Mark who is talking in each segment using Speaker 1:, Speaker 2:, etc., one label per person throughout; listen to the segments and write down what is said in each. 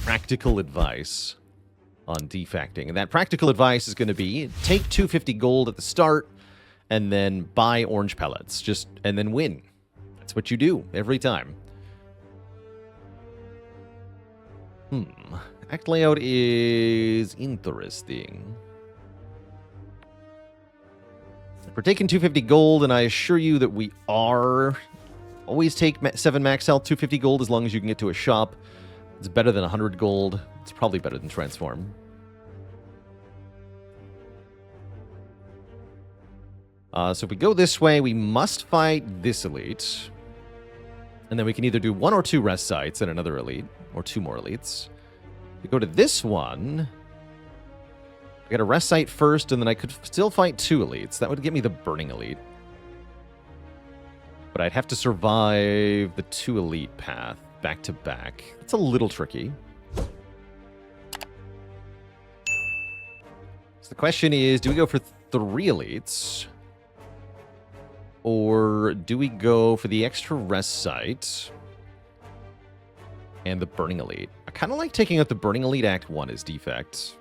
Speaker 1: practical advice on defecting. And that practical advice is going to be take 250 gold at the start and then buy orange pellets. And then win. That's what you do every time. Act layout is interesting. We're taking 250 gold, and I assure you that we are. Always take 7 max health, 250 gold, as long as you can get to a shop. It's better than 100 gold. It's probably better than transform. So if we go this way, we must fight this elite. And then we can either do 1 or 2 rest sites and another elite, or 2 more elites. If we go to this one, I got a rest site first, and then I could still fight 2 elites. That would get me the burning elite. But I'd have to survive the 2 elite path back to back. It's a little tricky. So the question is, do we go for 3 elites? Or do we go for the extra rest site and the burning elite? I kind of like taking out the burning elite Act 1 as defect.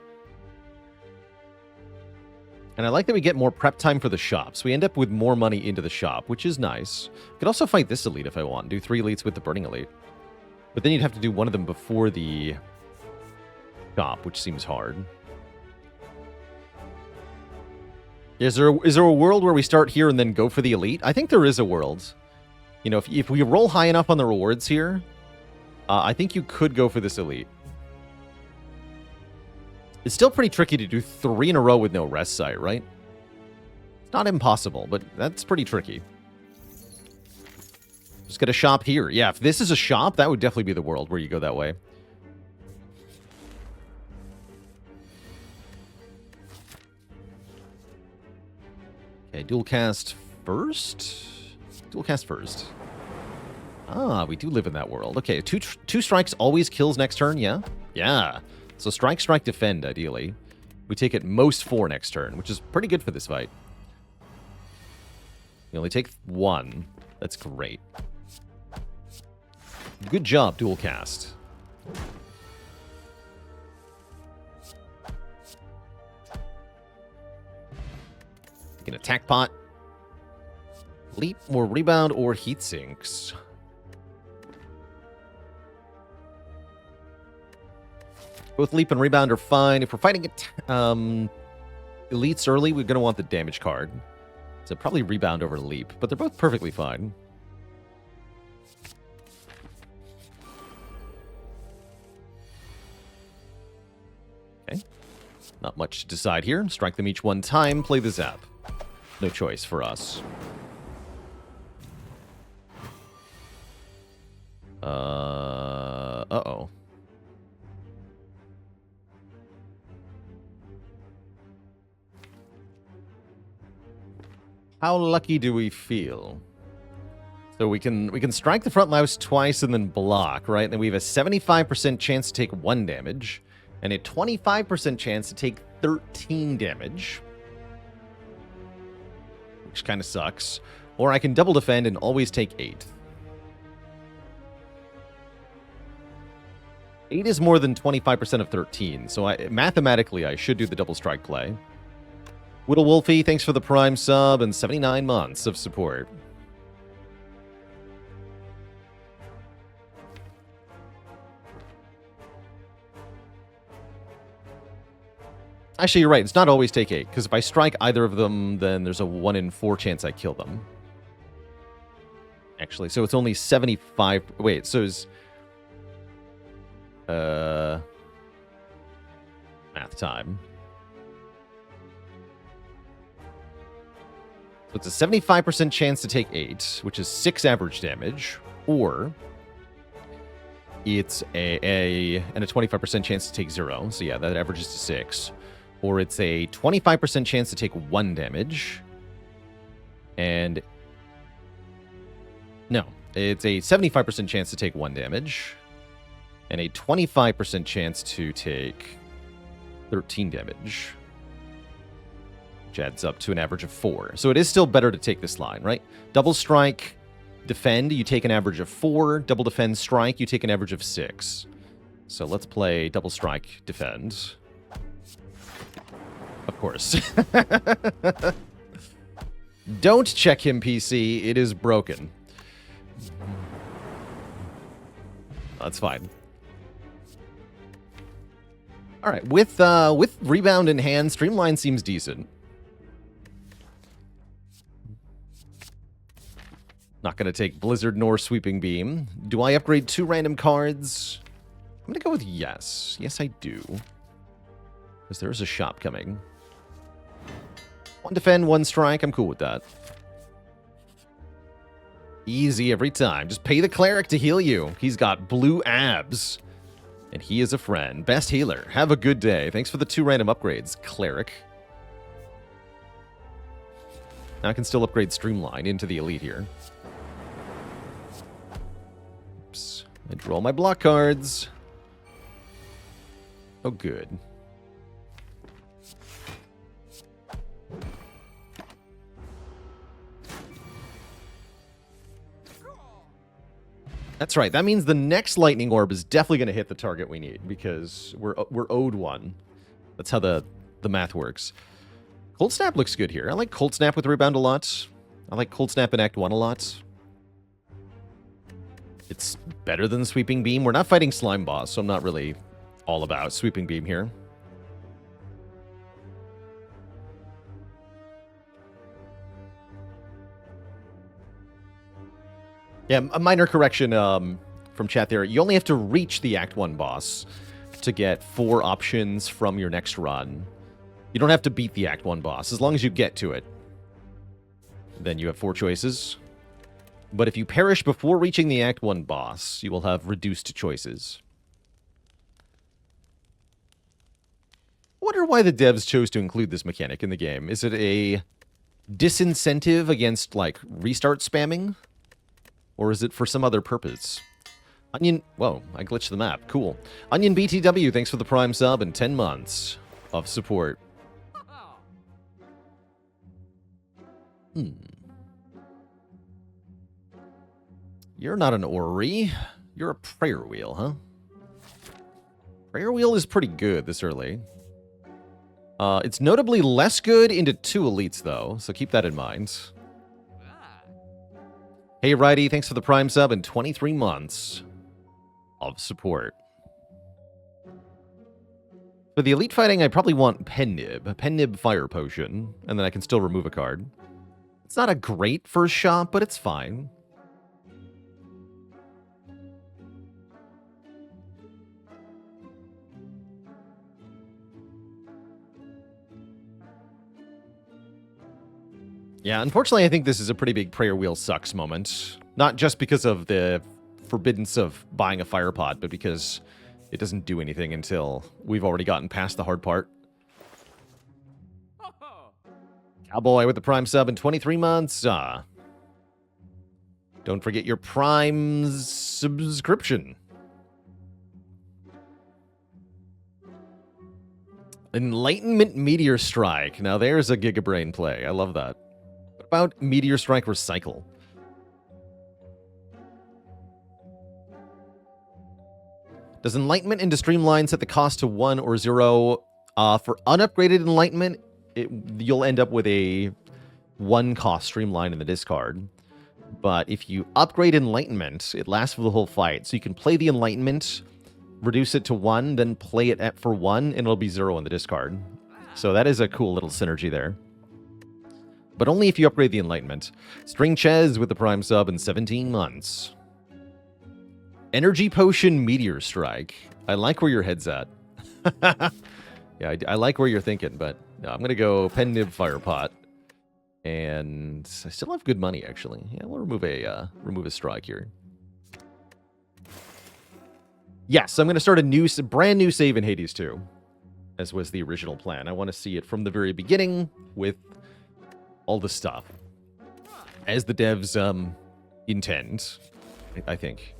Speaker 1: And I like that we get more prep time for the shops. We end up with more money into the shop, which is nice. I could also fight this elite if I want. Do 3 elites with the burning elite. But then you'd have to do one of them before the shop, which seems hard. Is there a world where we start here and then go for the elite? I think there is a world. You know, if we roll high enough on the rewards here, I think you could go for this elite. It's still pretty tricky to do 3 in a row with no rest site, right? It's not impossible, but that's pretty tricky. Just get a shop here. Yeah, if this is a shop, that would definitely be the world where you go that way. Okay, dual cast first? Dual cast first. Ah, we do live in that world. Okay, two strikes always kills next turn, yeah? Yeah. So strike, strike, defend, ideally. We take at most 4 next turn, which is pretty good for this fight. You only take 1. That's great. Good job, dual cast. An attack pot. Leap or rebound or heat sinks. Both leap and rebound are fine. If we're fighting elites early, we're going to want the damage card. So probably rebound over leap, but they're both perfectly fine. Okay. Not much to decide here. Strike them each one time, play the zap. No choice for us. Uh-oh. How lucky do we feel? So we can strike the front louse twice and then block, right? And then we have a 75% chance to take 1 damage and a 25% chance to take 13 damage. Which kind of sucks. Or I can double defend and always take 8. 8 is more than 25% of 13, so mathematically I should do the double strike play. Whittle Wolfie, thanks for the Prime sub and 79 months of support. Actually, you're right. It's not always take 8, because if I strike either of them, then there's a 1 in 4 chance I kill them. Actually, so it's only 75... Wait, so it's... Math time. So it's a 75% chance to take 8, which is 6 average damage, or it's and a 25% chance to take 0. So yeah, that averages to 6. Or it's a 25% chance to take 1 damage. And... No, it's a 75% chance to take 1 damage. And a 25% chance to take 13 damage. Which adds up to an average of 4. So it is still better to take this line, right? Double strike, defend, you take an average of 4. Double defend, strike, you take an average of 6. So let's play Double Strike Defend. Of course. Don't check him, PC. It is broken. That's fine. All right, with Rebound in hand, Streamline seems decent. Not going to take Blizzard nor Sweeping Beam. Do I upgrade 2 random cards? I'm going to go with yes. Yes, I do. Because there's a shop coming. 1 defend, 1 strike. I'm cool with that. Easy every time. Just pay the cleric to heal you. He's got blue abs. And he is a friend. Best healer. Have a good day. Thanks for the 2 random upgrades, cleric. Now I can still upgrade Streamline into the elite here. Oops. I draw my block cards. Oh, good. That's right. That means the next lightning orb is definitely going to hit the target we need because we're owed 1. That's how the math works. Cold Snap looks good here. I like Cold Snap with Rebound a lot. I like Cold Snap in Act 1 a lot. It's better than Sweeping Beam. We're not fighting Slime Boss, so I'm not really all about Sweeping Beam here. Yeah, a minor correction from chat there. You only have to reach the Act 1 boss to get 4 options from your next run. You don't have to beat the Act 1 boss. As long as you get to it, then you have 4 choices. But if you perish before reaching the Act 1 boss, you will have reduced choices. I wonder why the devs chose to include this mechanic in the game. Is it a disincentive against, like, restart spamming? Or is it for some other purpose? Onion... Whoa, I glitched the map. Cool. Onion BTW, thanks for the Prime sub and 10 months of support. You're not an Ori. You're a Prayer Wheel, huh? Prayer Wheel is pretty good this early. It's notably less good into 2 elites, though, so keep that in mind. Hey, Righty, thanks for the Prime sub and 23 months of support. For the elite fighting, I probably want Pen Nib. Pen Nib Fire Potion, and then I can still remove a card. It's not a great first shot, but it's fine. Yeah, unfortunately, I think this is a pretty big Prayer Wheel sucks moment. Not just because of the forbiddance of buying a fire pot, but because it doesn't do anything until we've already gotten past the hard part. Cowboy with the Prime sub in 23 months. Don't forget your Prime subscription. Enlightenment Meteor Strike. Now there's a Gigabrain play. I love that. What about Meteor Strike Recycle? Does Enlightenment into Streamline set the cost to 1 or 0? For unupgraded Enlightenment, you'll end up with a 1 cost Streamline in the discard. But if you upgrade Enlightenment, it lasts for the whole fight. So you can play the Enlightenment, reduce it to 1, then play it for 1, and it'll be 0 in the discard. So that is a cool little synergy there. But only if you upgrade the Enlightenment. String Ches with the Prime sub in 17 months. Energy Potion Meteor Strike. I like where your head's at. Yeah, I like where you're thinking, but no, I'm going to go Pen Nib Fire Pot. And I still have good money, actually. Yeah, we'll remove a strike here. Yes, I'm going to start a brand new save in Hades 2, as was the original plan. I want to see it from the very beginning with all the stuff, as the devs intend, I think.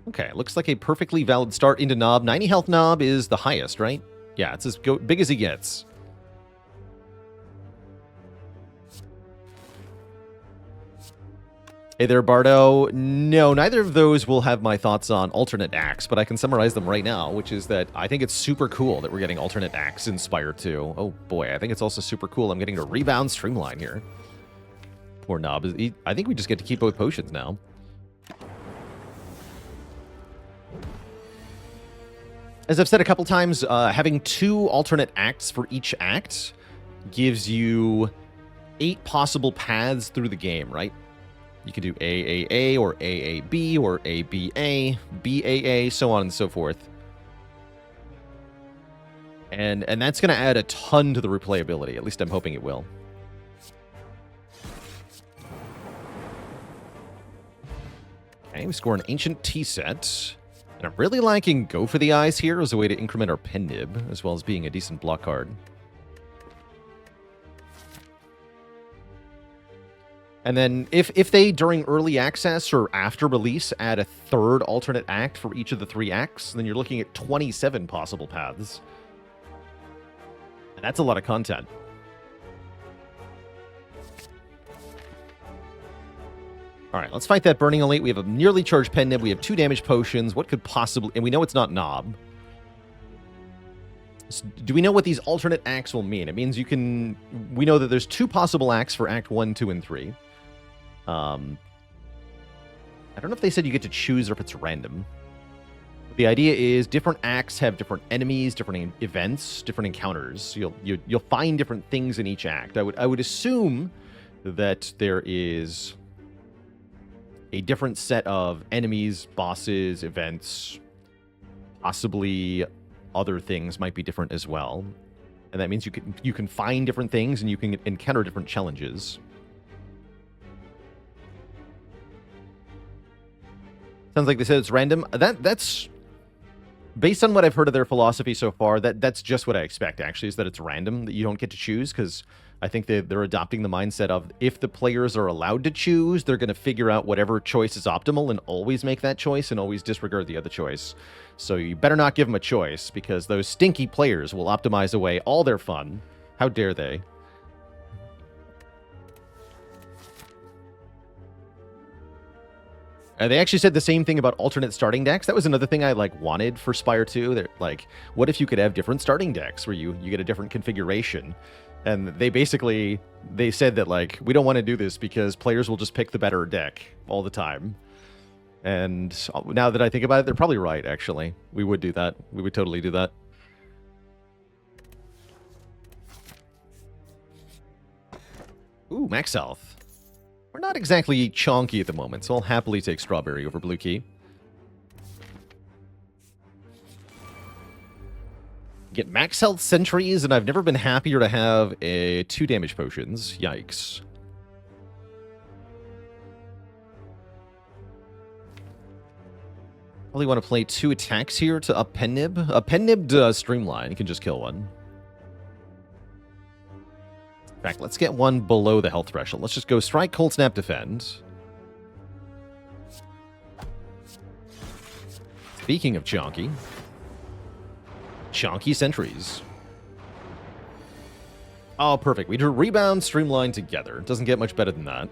Speaker 1: Okay, looks like a perfectly valid start into Knob. 90 health Knob is the highest, right? Yeah, it's as big as he gets. Hey there, Bardo. No, neither of those will have my thoughts on alternate acts, but I can summarize them right now, which is that I think it's super cool that we're getting alternate acts in Spire 2. Oh boy, I think it's also super cool I'm getting to rebound Streamline here. Poor Knob. I think we just get to keep both potions now. As I've said a couple times, having 2 alternate acts for each act gives you 8 possible paths through the game, right? You could do AAA or AAB or ABA, BAA, so on and so forth. And that's going to add a ton to the replayability. At least I'm hoping it will. Okay, we score an Ancient Tea set. And I'm really liking Go for the Eyes here as a way to increment our pen nib, as well as being a decent block card. And then if they, during early access or after release, add a 3rd alternate act for each of the 3 acts, then you're looking at 27 possible paths. And that's a lot of content. All right, let's fight that Burning Elite. We have a nearly charged pen nib. We have 2 damage potions. What could possibly... And we know it's not Knob. Do we know what these alternate acts will mean? It means you can... We know that there's 2 possible acts for Act 1, 2, and 3. I don't know if they said you get to choose or if it's random. But the idea is different acts have different enemies, different events, different encounters. You'll find different things in each act. I would assume that there is a different set of enemies, bosses, events, possibly other things might be different as well. And that means you can find different things and you can encounter different challenges. Sounds like they said it's random. That's based on what I've heard of their philosophy so far. That's just what I expect. Actually, is that it's random, that you don't get to choose, because I think they're adopting the mindset of if the players are allowed to choose, they're going to figure out whatever choice is optimal and always make that choice and always disregard the other choice. So you better not give them a choice, because those stinky players will optimize away all their fun. How dare they? They actually said the same thing about alternate starting decks. That was another thing I wanted for Spire 2. They're like, what if you could have different starting decks where you get a different configuration? And they said that we don't want to do this because players will just pick the better deck all the time. And now that I think about it, they're probably right, actually. We would do that. We would totally do that. Ooh, max health. We're not exactly chonky at the moment, so I'll happily take Strawberry over Blue Key. Get max health sentries, and I've never been happier to have 2 damage potions. Yikes. Probably want to play 2 attacks here to up pen nib. A pen nib Streamline. You can just kill one. In fact, let's get one below the health threshold. Let's just go Strike, Cold Snap, Defend. Speaking of chonky sentries. Oh, perfect. We do Rebound, Streamline together. Doesn't get much better than that.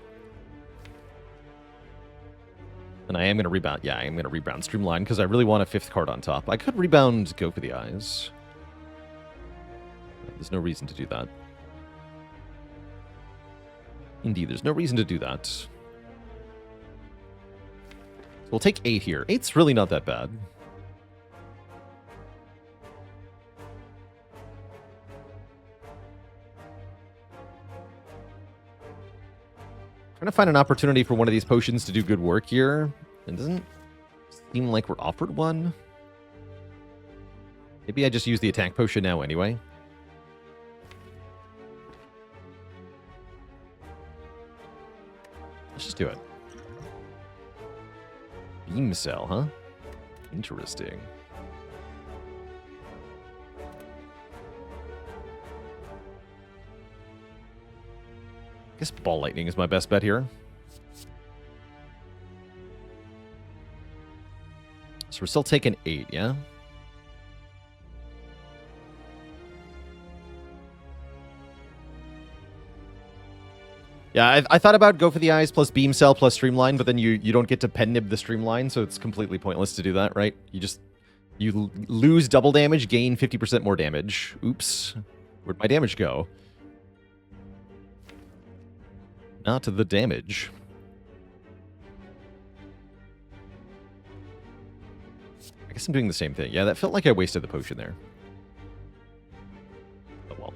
Speaker 1: And I am going to rebound. Yeah, I am going to rebound Streamline because I really want a 5th card on top. I could rebound Go for the Eyes. There's no reason to do that. Indeed, there's no reason to do that. So we'll take 8 here. 8's really not that bad. Trying to find an opportunity for one of these potions to do good work here. It doesn't seem like we're offered one. Maybe I just use the attack potion now anyway. Let's just do it. Beam Cell, huh? Interesting. I guess Ball Lightning is my best bet here. So we're still taking 8, yeah? Yeah, I thought about go for the eyes plus beam cell plus streamline, but then you don't get to pen nib the streamline, so it's completely pointless to do that, right? You lose double damage, gain 50% more damage. Oops. Where'd my damage go? Not the damage. I guess I'm doing the same thing. Yeah, that felt like I wasted the potion there. Oh well.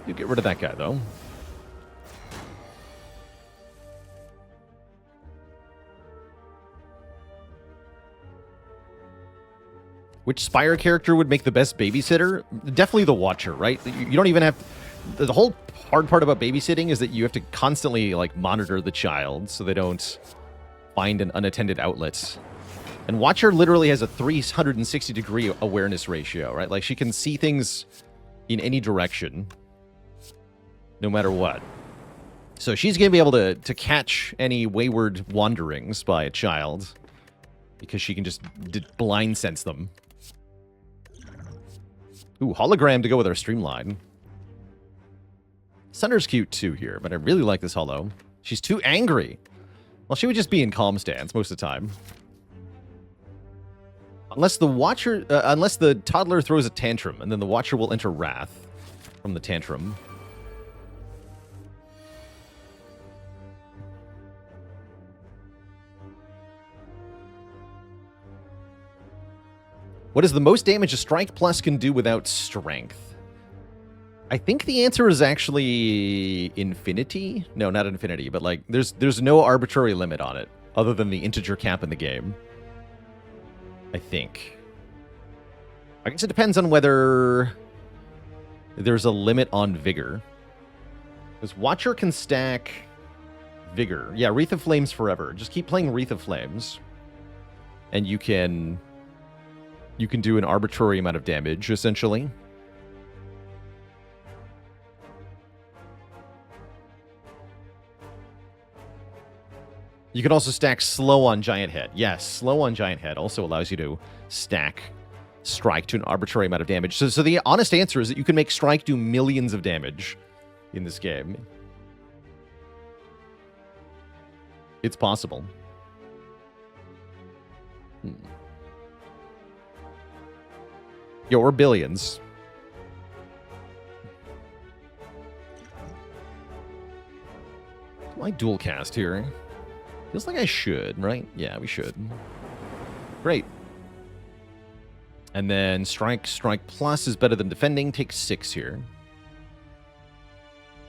Speaker 1: You get rid of that guy, though. Which Spire character would make the best babysitter? Definitely the Watcher, right? You don't even have... The whole hard part about babysitting is that you have to constantly, like, monitor the child so they don't find an unattended outlet. And Watcher literally has a 360-degree awareness ratio, right? Like, she can see things in any direction, no matter what. So she's going to be able to catch any wayward wanderings by a child because she can just blind sense them. Ooh, hologram to go with our streamline. Sunder's cute too here, but I really like this holo. She's too angry. Well, she would just be in calm stance most of the time. Unless the Watcher, unless the toddler throws a tantrum, and then the Watcher will enter wrath from the tantrum. What is the most damage a Strike Plus can do without Strength? I think the answer is actually infinity. No, not infinity, but like there's no arbitrary limit on it other than the integer cap in the game. I think. I guess it depends on whether there's a limit on Vigor. Because Watcher can stack Vigor. Yeah, Wreath of Flames forever. Just keep playing Wreath of Flames. And you can do an arbitrary amount of damage, essentially. You can also stack Slow on Giant Head. Yes, Slow on Giant Head also allows you to stack Strike to an arbitrary amount of damage. So the honest answer is that you can make Strike do millions of damage in this game. It's possible. Yo, or billions. Why dual cast here? Feels like I should, right? Yeah, we should. Great. And then Strike Plus is better than defending. Take 6 here.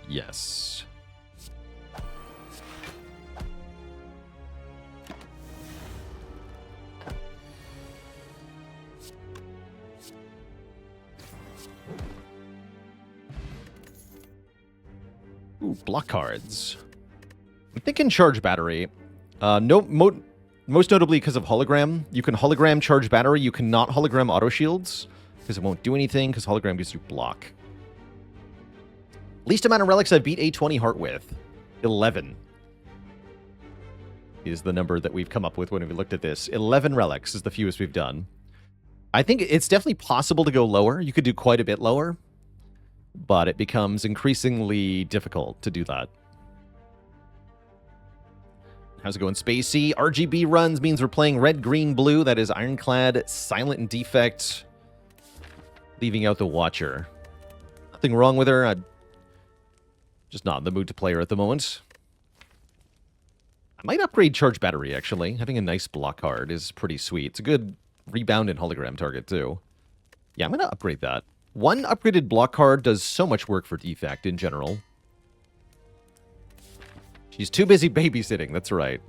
Speaker 1: Yes. Ooh, block cards. I'm thinking Charge Battery. Most notably because of Hologram. You can Hologram Charge Battery. You cannot Hologram Auto Shields because it won't do anything because Hologram gives you block. Least amount of relics I've beat A20 Heart with. 11 is the number that we've come up with when we looked at this. 11 relics is the fewest we've done. I think it's definitely possible to go lower. You could do quite a bit lower, but it becomes increasingly difficult to do that. How's it going, Spacey? RGB runs means we're playing red, green, blue. That is Ironclad, Silent, and Defect. Leaving out the Watcher. Nothing wrong with her. I'm just not in the mood to play her at the moment. I might upgrade Charge Battery, actually. Having a nice block card is pretty sweet. It's a good rebound and hologram target, too. Yeah, I'm going to upgrade that. One upgraded block card does so much work for Defect in general. She's too busy babysitting, that's right.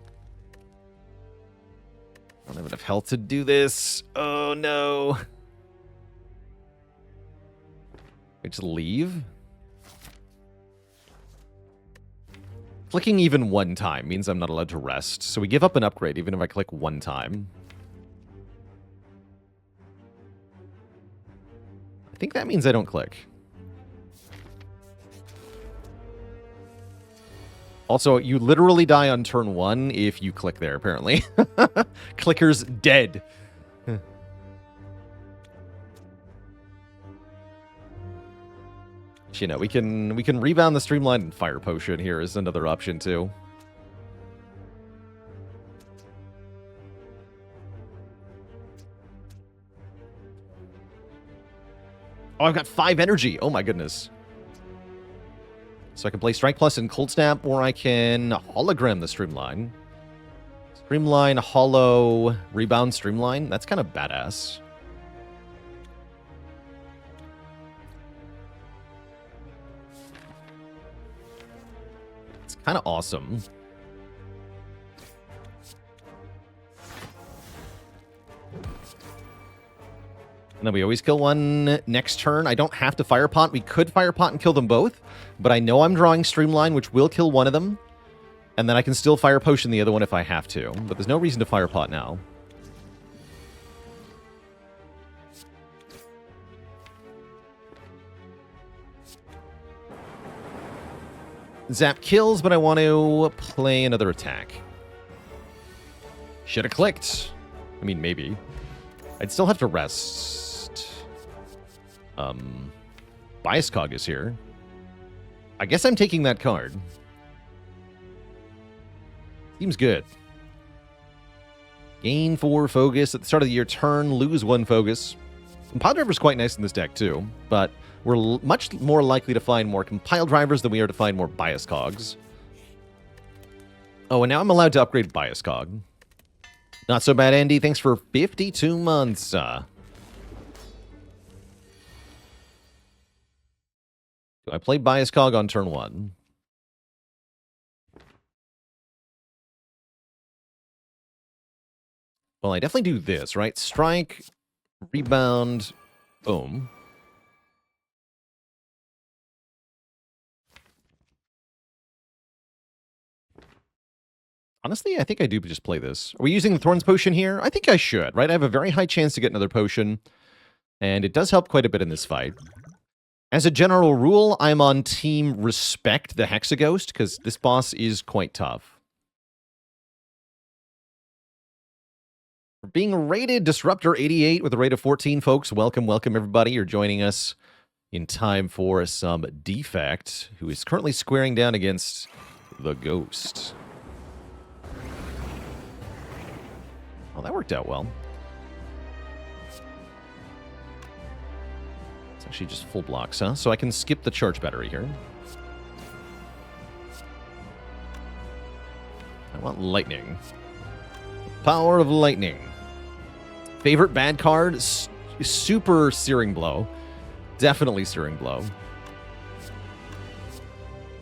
Speaker 1: I don't have enough health to do this. Oh, no. I just leave? Clicking even one time means I'm not allowed to rest, so we give up an upgrade even if I click one time. I think that means I don't click. Also, you literally die on turn 1 if you click there, apparently. Clicker's dead. You know, we can rebound the Streamline and Fire Potion here is another option too. Oh, I've got 5 energy. Oh my goodness. So I can play Strike Plus and Cold Snap, or I can hologram the Streamline. Streamline, Hollow, Rebound, Streamline. That's kind of badass. It's kind of awesome. And then we always kill one next turn. I don't have to Fire Pot. We could Fire Pot and kill them both, but I know I'm drawing Streamline, which will kill one of them. And then I can still Fire Potion the other one if I have to. But there's no reason to Fire Pot now. Zap kills, but I want to play another attack. Should have clicked. I mean, maybe. I'd still have to rest. Bias Cog is here. I guess I'm taking that card. Seems good. Gain 4 focus at the start of your turn, lose 1 focus. Compile Driver's quite nice in this deck too, but we're much more likely to find more Compile Drivers than we are to find more Bias Cogs. Oh, and now I'm allowed to upgrade Bias Cog. Not so bad, Andy. Thanks for 52 months. I play Bias Cog on turn 1. Well, I definitely do this, right? Strike, rebound, boom. Honestly, I think I do just play this. Are we using the Thorns Potion here? I think I should, right? I have a very high chance to get another potion, and it does help quite a bit in this fight. As a general rule, I'm on team respect the Hexaghost, because this boss is quite tough. For being rated Disruptor 88 with a rate of 14, folks. Welcome, welcome, everybody. You're joining us in time for some Defect, who is currently squaring down against the Ghost. Well, that worked out well. It's actually just full blocks, huh? So I can skip the charge battery here. I want lightning. Power of lightning. Favorite bad card? Super Searing Blow. Definitely Searing Blow.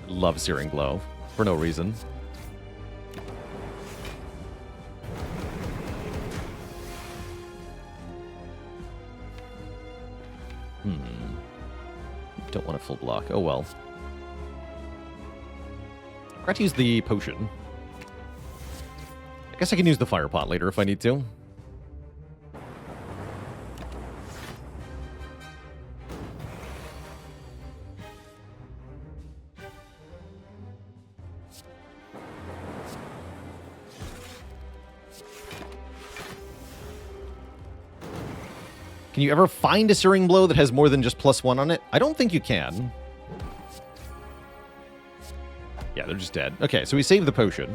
Speaker 1: Love Searing Blow. For no reason. Don't want a full block. Oh well. I forgot to use the potion. I guess I can use the Fire Pot later if I need to. Can you ever find a Searing Blow that has more than just +1 on it? I don't think you can. Yeah, they're just dead. Okay, so we saved the potion.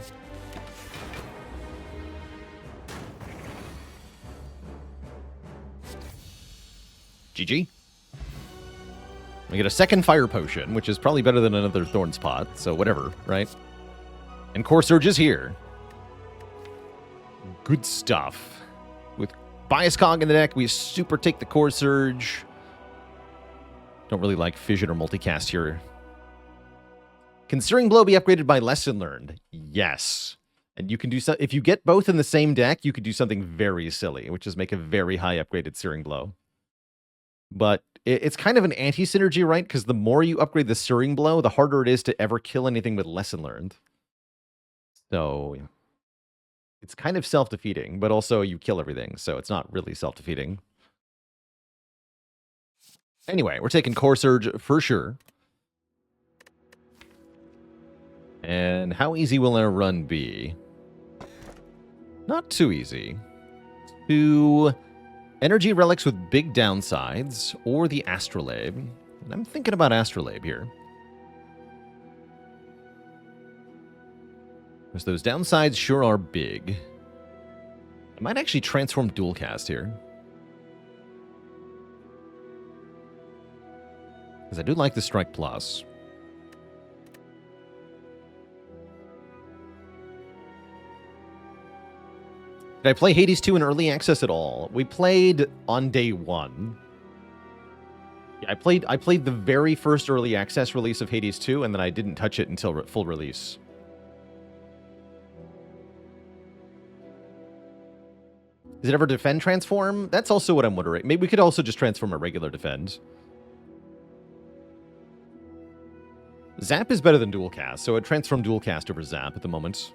Speaker 1: GG. We get a second Fire Potion, which is probably better than another Thorns Pot, so whatever, right? And Core Surge is here. Good stuff. With Bias Cog in the deck, we super take the Core Surge. Don't really like Fission or Multicast here. Can Searing Blow be upgraded by Lesson Learned? Yes. And you can do so if you get both in the same deck, you could do something very silly, which is make a very high upgraded Searing Blow. But it's kind of an anti-synergy, right? Because the more you upgrade the Searing Blow, the harder it is to ever kill anything with Lesson Learned. So it's kind of self-defeating, but also you kill everything, so it's not really self-defeating. Anyway, we're taking Core Surge for sure. And how easy will our run be? Not too easy. 2 energy relics with big downsides, or the Astrolabe. And I'm thinking about Astrolabe here. Because those downsides sure are big. I might actually transform dual cast here. Because I do like the Strike Plus. Did I play Hades 2 in early access at all? We played on day 1. Yeah, I played the very first early access release of Hades 2, and then I didn't touch it until full release. Does it ever defend transform? That's also what I'm wondering. Maybe we could also just transform a regular defend. Zap is better than dual cast, so I'd transform dual cast over Zap at the moment.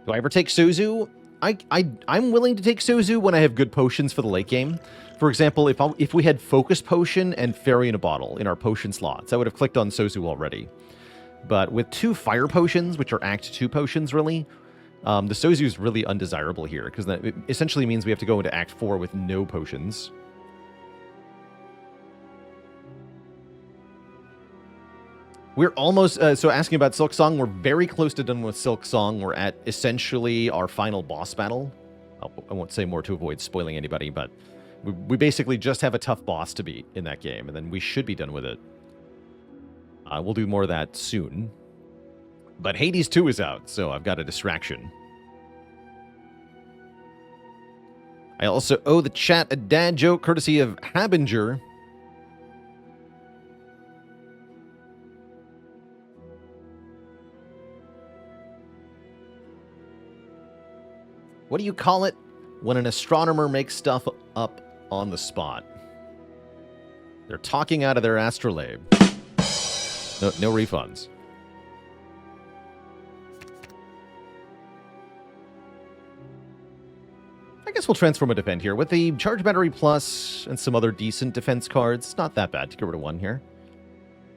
Speaker 1: Do I ever take Sozu? I'm willing to take Sozu when I have good potions for the late game. For example, if we had Focus Potion and Fairy in a Bottle in our potion slots, I would have clicked on Sozu already. But with 2 Fire Potions, which are Act 2 potions, really, the Sozu is really undesirable here, because that essentially means we have to go into Act 4 with no potions. We're almost, so asking about Silk Song, we're very close to done with Silk Song. We're at essentially our final boss battle. I won't say more to avoid spoiling anybody, but we basically just have a tough boss to beat in that game, and then we should be done with it. We'll do more of that soon. But Hades 2 is out, so I've got a distraction. I also owe the chat a dad joke courtesy of Habinger. What do you call it when an astronomer makes stuff up on the spot? They're talking out of their astrolabe. No refunds. I guess we'll transform a defend here. With the Charge Battery Plus and some other decent defense cards, it's not that bad to get rid of 1 here.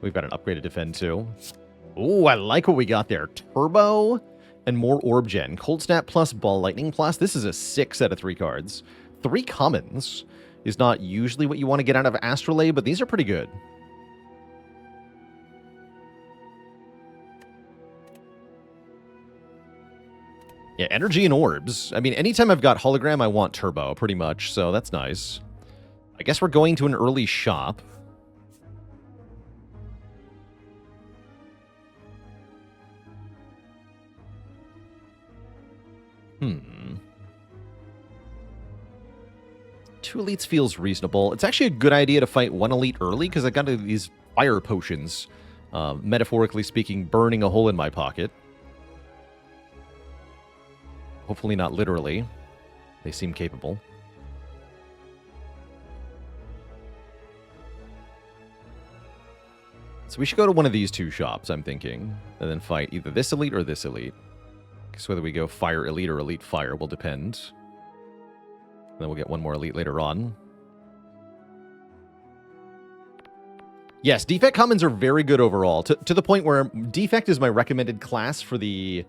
Speaker 1: We've got an upgraded defend too. Ooh, I like what we got there. Turbo and more Orb Gen. Cold Snap plus Ball Lightning plus. This is a 6 out of 3 cards. 3 commons is not usually what you want to get out of Astrolabe, but these are pretty good. Yeah, energy and orbs. I mean, anytime I've got hologram, I want turbo, pretty much, so that's nice. I guess we're going to an early shop. Two elites feels reasonable. It's actually a good idea to fight 1 elite early, because I got these fire potions, metaphorically speaking, burning a hole in my pocket. Hopefully not literally. They seem capable. So we should go to one of these 2 shops, I'm thinking, and then fight either this elite or this elite. Because whether we go fire elite or elite fire will depend. And then we'll get 1 more elite later on. Yes, Defect commons are very good overall, to the point where Defect is my recommended class for the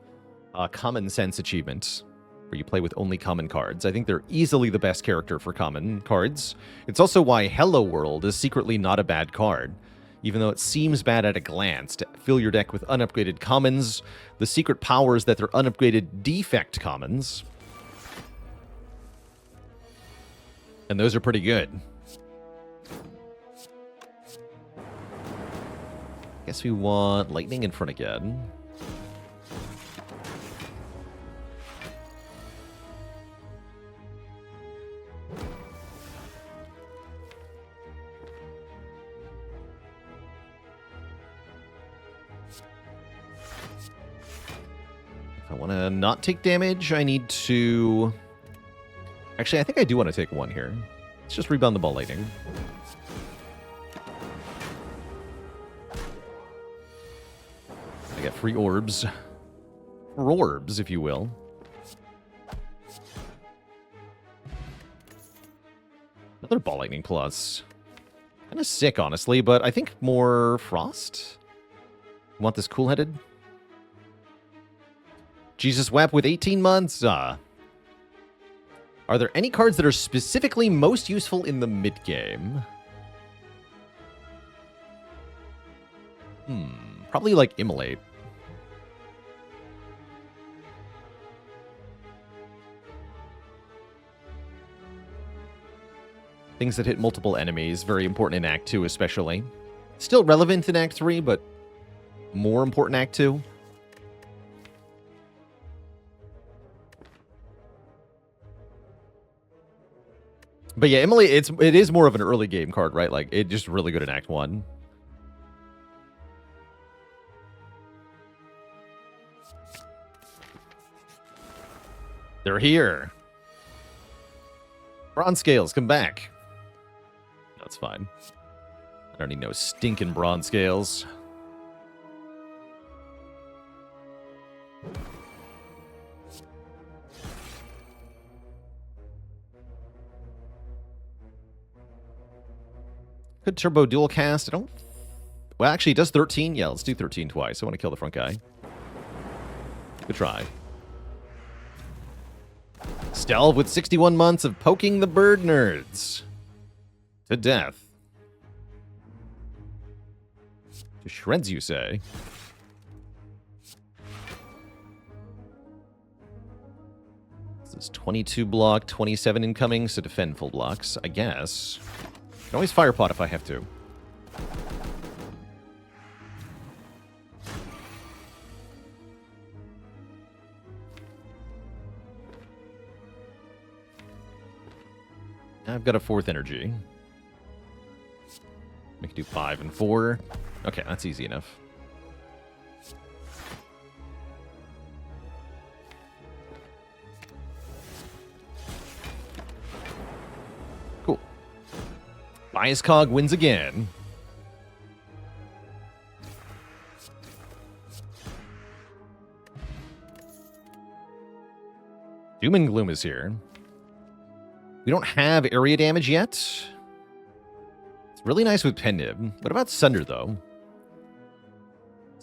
Speaker 1: Common Sense achievement, where you play with only common cards. I think they're easily the best character for common cards. It's also why Hello World is secretly not a bad card. Even though it seems bad at a glance to fill your deck with unupgraded commons, the secret power is that they're unupgraded Defect commons. And those are pretty good. Guess we want Lightning in front again. If I want to not take damage, I need to... Actually, I think I do want to take 1 here. Let's just rebound the Ball Lightning. I got free orbs. Orbs, if you will. Another Ball Lightning plus. Kind of sick, honestly, but I think more Frost? Want this cool-headed? Jesus Wept with 18 months. Are there any cards that are specifically most useful in the mid-game? Probably like Immolate. Things that hit multiple enemies, very important in Act 2 especially. Still relevant in Act 3, but more important Act 2. But yeah, Immolate, it is more of an early game card, right? Like, it's just really good in Act 1. They're here. Bronze scales, come back. That's fine. I don't need no stinking bronze scales. Could turbo dual cast. I don't... Well, actually, it does 13. Yeah, let's do 13 twice. I want to kill the front guy. Good try. Stelv with 61 months of poking the bird nerds to death. To shreds, you say? This is 22 block, 27 incoming, so defend full blocks, I guess. I can always fire pot if I have to. I've got a 4th energy. We can do 5 and 4. Okay, that's easy enough. Cool. Bias Cog wins again. Doom and Gloom is here. We don't have area damage yet. It's really nice with Penib. What about Sunder, though?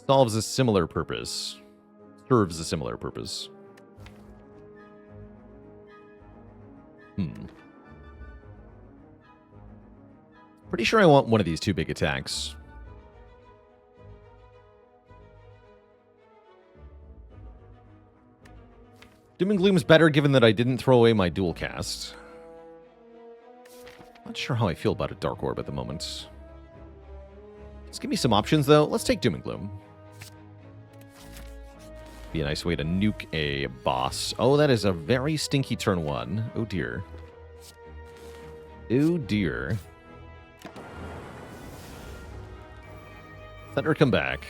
Speaker 1: Solves a similar purpose. Serves a similar purpose. Pretty sure I want one of these 2 big attacks. Doom and Gloom's better given that I didn't throw away my dual cast. Not sure how I feel about a Dark Orb at the moment. Let's give me some options, though. Let's take Doom and Gloom. Be a nice way to nuke a boss. Oh, that is a very stinky turn 1. Oh, dear. Oh, dear. Let her come back.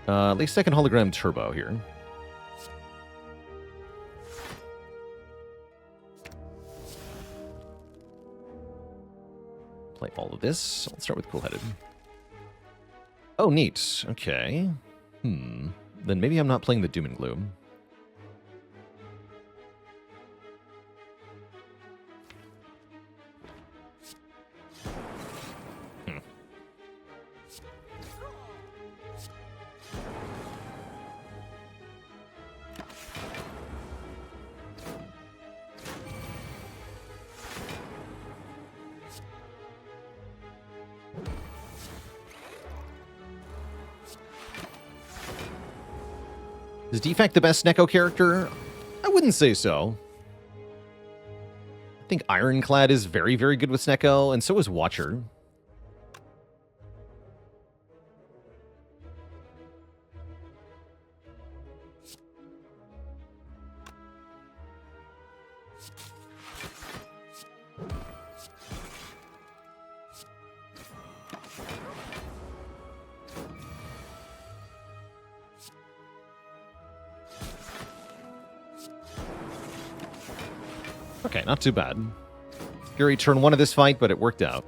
Speaker 1: At least I can hologram turbo here. Play all of this. Let's start with cool-headed. Oh, neat. Okay. Then maybe I'm not playing the Doom and Gloom. Is Defect the best Snecko character? I wouldn't say so. I think Ironclad is very, very good with Snecko, and so is Watcher. Okay, not too bad. Scary turn 1 of this fight, but it worked out.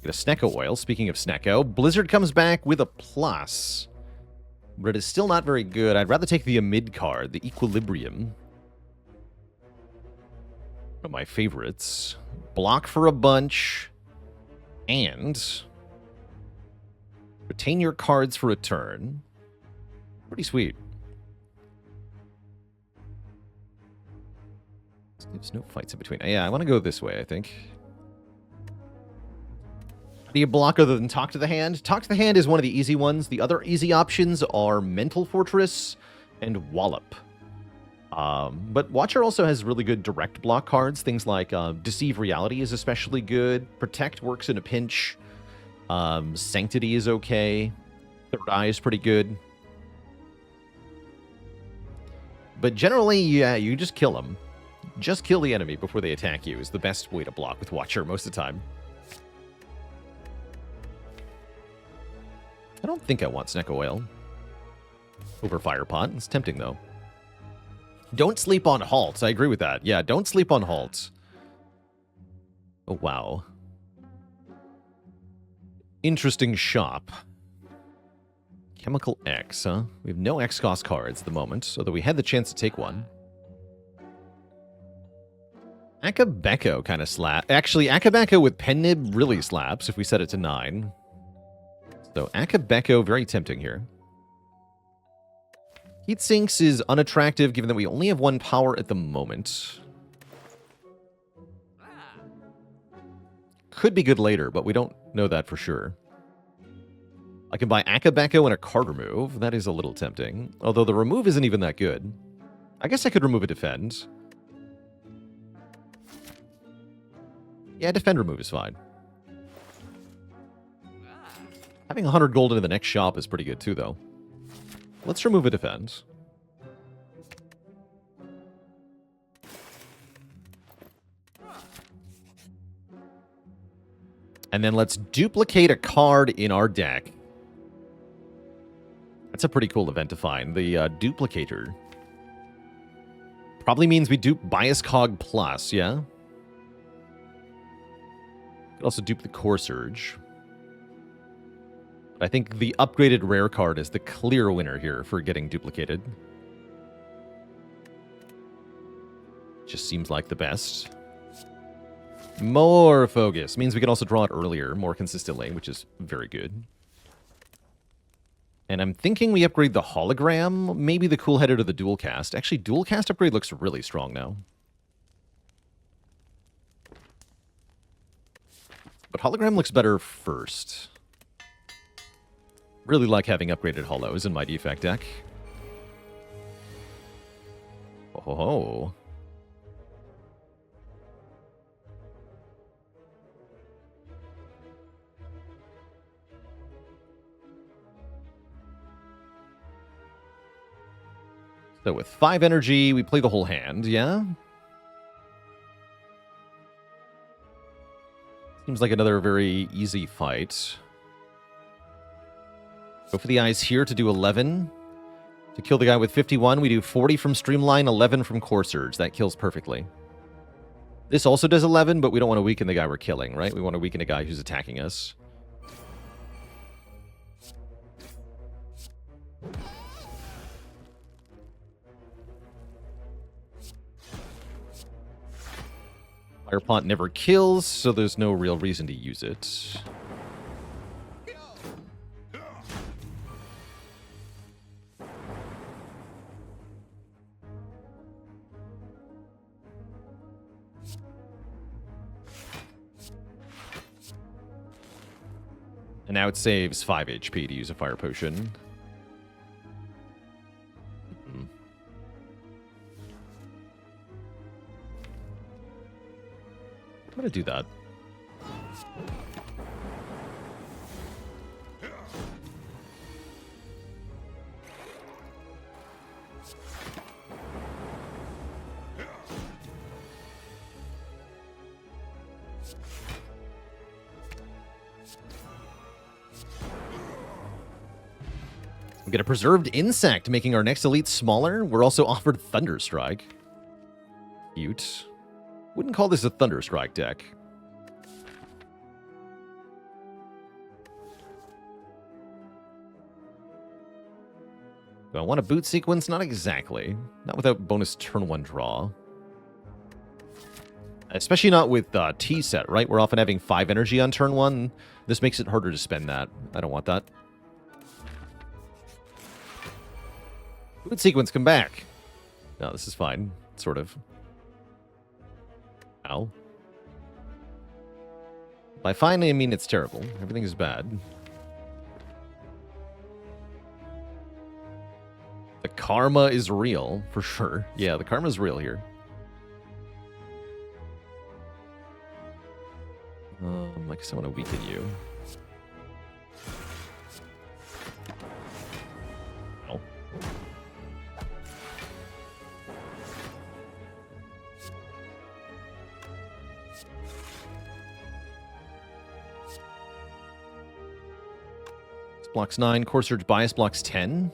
Speaker 1: Get a Snecko oil. Speaking of Snecko, Blizzard comes back with a plus. but it is still not very good. I'd rather take the Amid card, the Equilibrium. One of my favorites. Block for a bunch, and retain your cards for a turn. Pretty sweet. There's no fights in between. Yeah, I want to go this way, I think. How do you block other than Talk to the Hand? Talk to the Hand is one of the easy ones. The other easy options are Mental Fortress and Wallop. But Watcher also has really good direct block cards. Things like Deceive Reality is especially good. Protect works in a pinch. Sanctity is okay. Third Eye is pretty good. But generally, yeah, you just kill them. Just kill the enemy before they attack you is the best way to block with Watcher most of the time. I don't think I want Snecko Oil over Fire Pot. It's tempting, though. Don't sleep on halts. I agree with that. Yeah, don't sleep on halts. Oh, wow. Interesting shop. Chemical X, huh? We have no X-Cost cards at the moment, although we had the chance to take one. Akabeko kind of slap. Actually, Akabeko with Pen Nib really slaps if we set it to 9. So Akabeko, very tempting here. Heat Sinks is unattractive given that we only have 1 power at the moment. Could be good later, but we don't know that for sure. I can buy Akabeko and a card remove. That is a little tempting. Although the remove isn't even that good. I guess I could remove a defend. Yeah, defend remove is fine. Having 100 gold into the next shop is pretty good too, though. Let's remove a defend. And then let's duplicate a card in our deck. That's a pretty cool event to find. The duplicator. Probably means we dupe Bias Cog Plus, yeah? Could also dupe the Core Surge. I think the upgraded rare card is the clear winner here for getting duplicated. Just seems like the best. More focus. Means we can also draw it earlier, more consistently, which is very good. And I'm thinking we upgrade the hologram, maybe the cool headed or the dual cast. Actually, dual cast upgrade looks really strong now. But hologram looks better first. Really like having upgraded holos in my defect deck. Oh. So with 5 energy, we play the whole hand, yeah? Seems like another very easy fight. Go for the eyes here to do 11. To kill the guy with 51, we do 40 from Streamline, 11 from Core Surge. That kills perfectly. This also does 11, but we don't want to weaken the guy we're killing, right? We want to weaken a guy who's attacking us. Fire Pot never kills, so there's no real reason to use it. And now it saves 5 HP to use a Fire Potion. I'm going to do that. We get a Preserved Insect, making our next elite smaller. We're also offered Thunderstrike. Cute. Wouldn't call this a Thunderstrike deck. Do I want a boot sequence? Not exactly. Not without bonus turn 1 draw. Especially not with T set, right? We're often having 5 energy on turn 1. This makes it harder to spend that. I don't want that. Boot sequence, come back. No, this is fine. Sort of. Ow. By fine, I mean it's terrible. Everything is bad. The karma is real, for sure. Yeah, the karma is real here. I guess I want to weaken you. Oh. This blocks 9. Core Surge Bias blocks 10.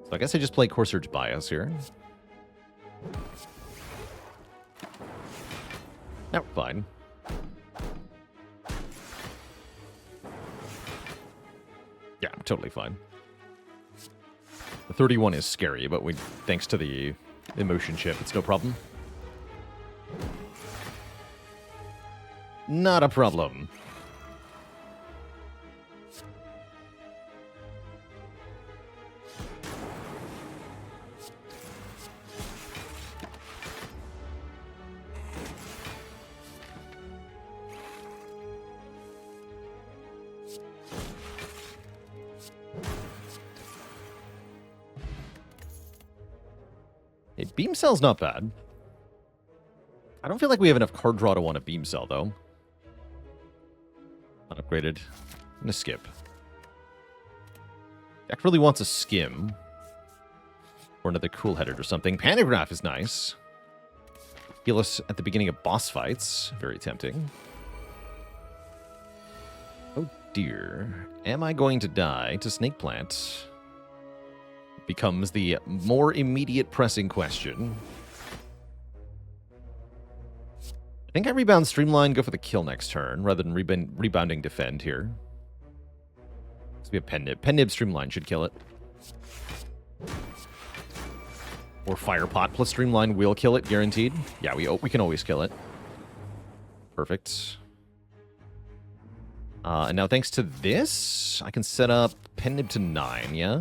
Speaker 1: So I guess I just play Core Surge Bias here. Now we're fine. Yeah, I'm totally fine. The 31 is scary, but thanks to the emotion chip, it's no problem. Not a problem. Hey, Beam Cell's not bad. I don't feel like we have enough card draw to want a Beam Cell, though. Unupgraded. I'm gonna skip. Deck really wants a Skim. Or another Cool Headed or something. Pantograph is nice. Heal us at the beginning of boss fights. Very tempting. Oh dear. Am I going to die to Snake Plant? Becomes the more immediate pressing question. I think I rebound Streamline, go for the kill next turn, rather than rebounding Defend here. Let's be a Pen Nib. Pen Nib Streamline should kill it. Or Fire Pot plus Streamline will kill it, guaranteed. Yeah, we can always kill it. Perfect. And now thanks to this, I can set up Pen Nib to 9, yeah?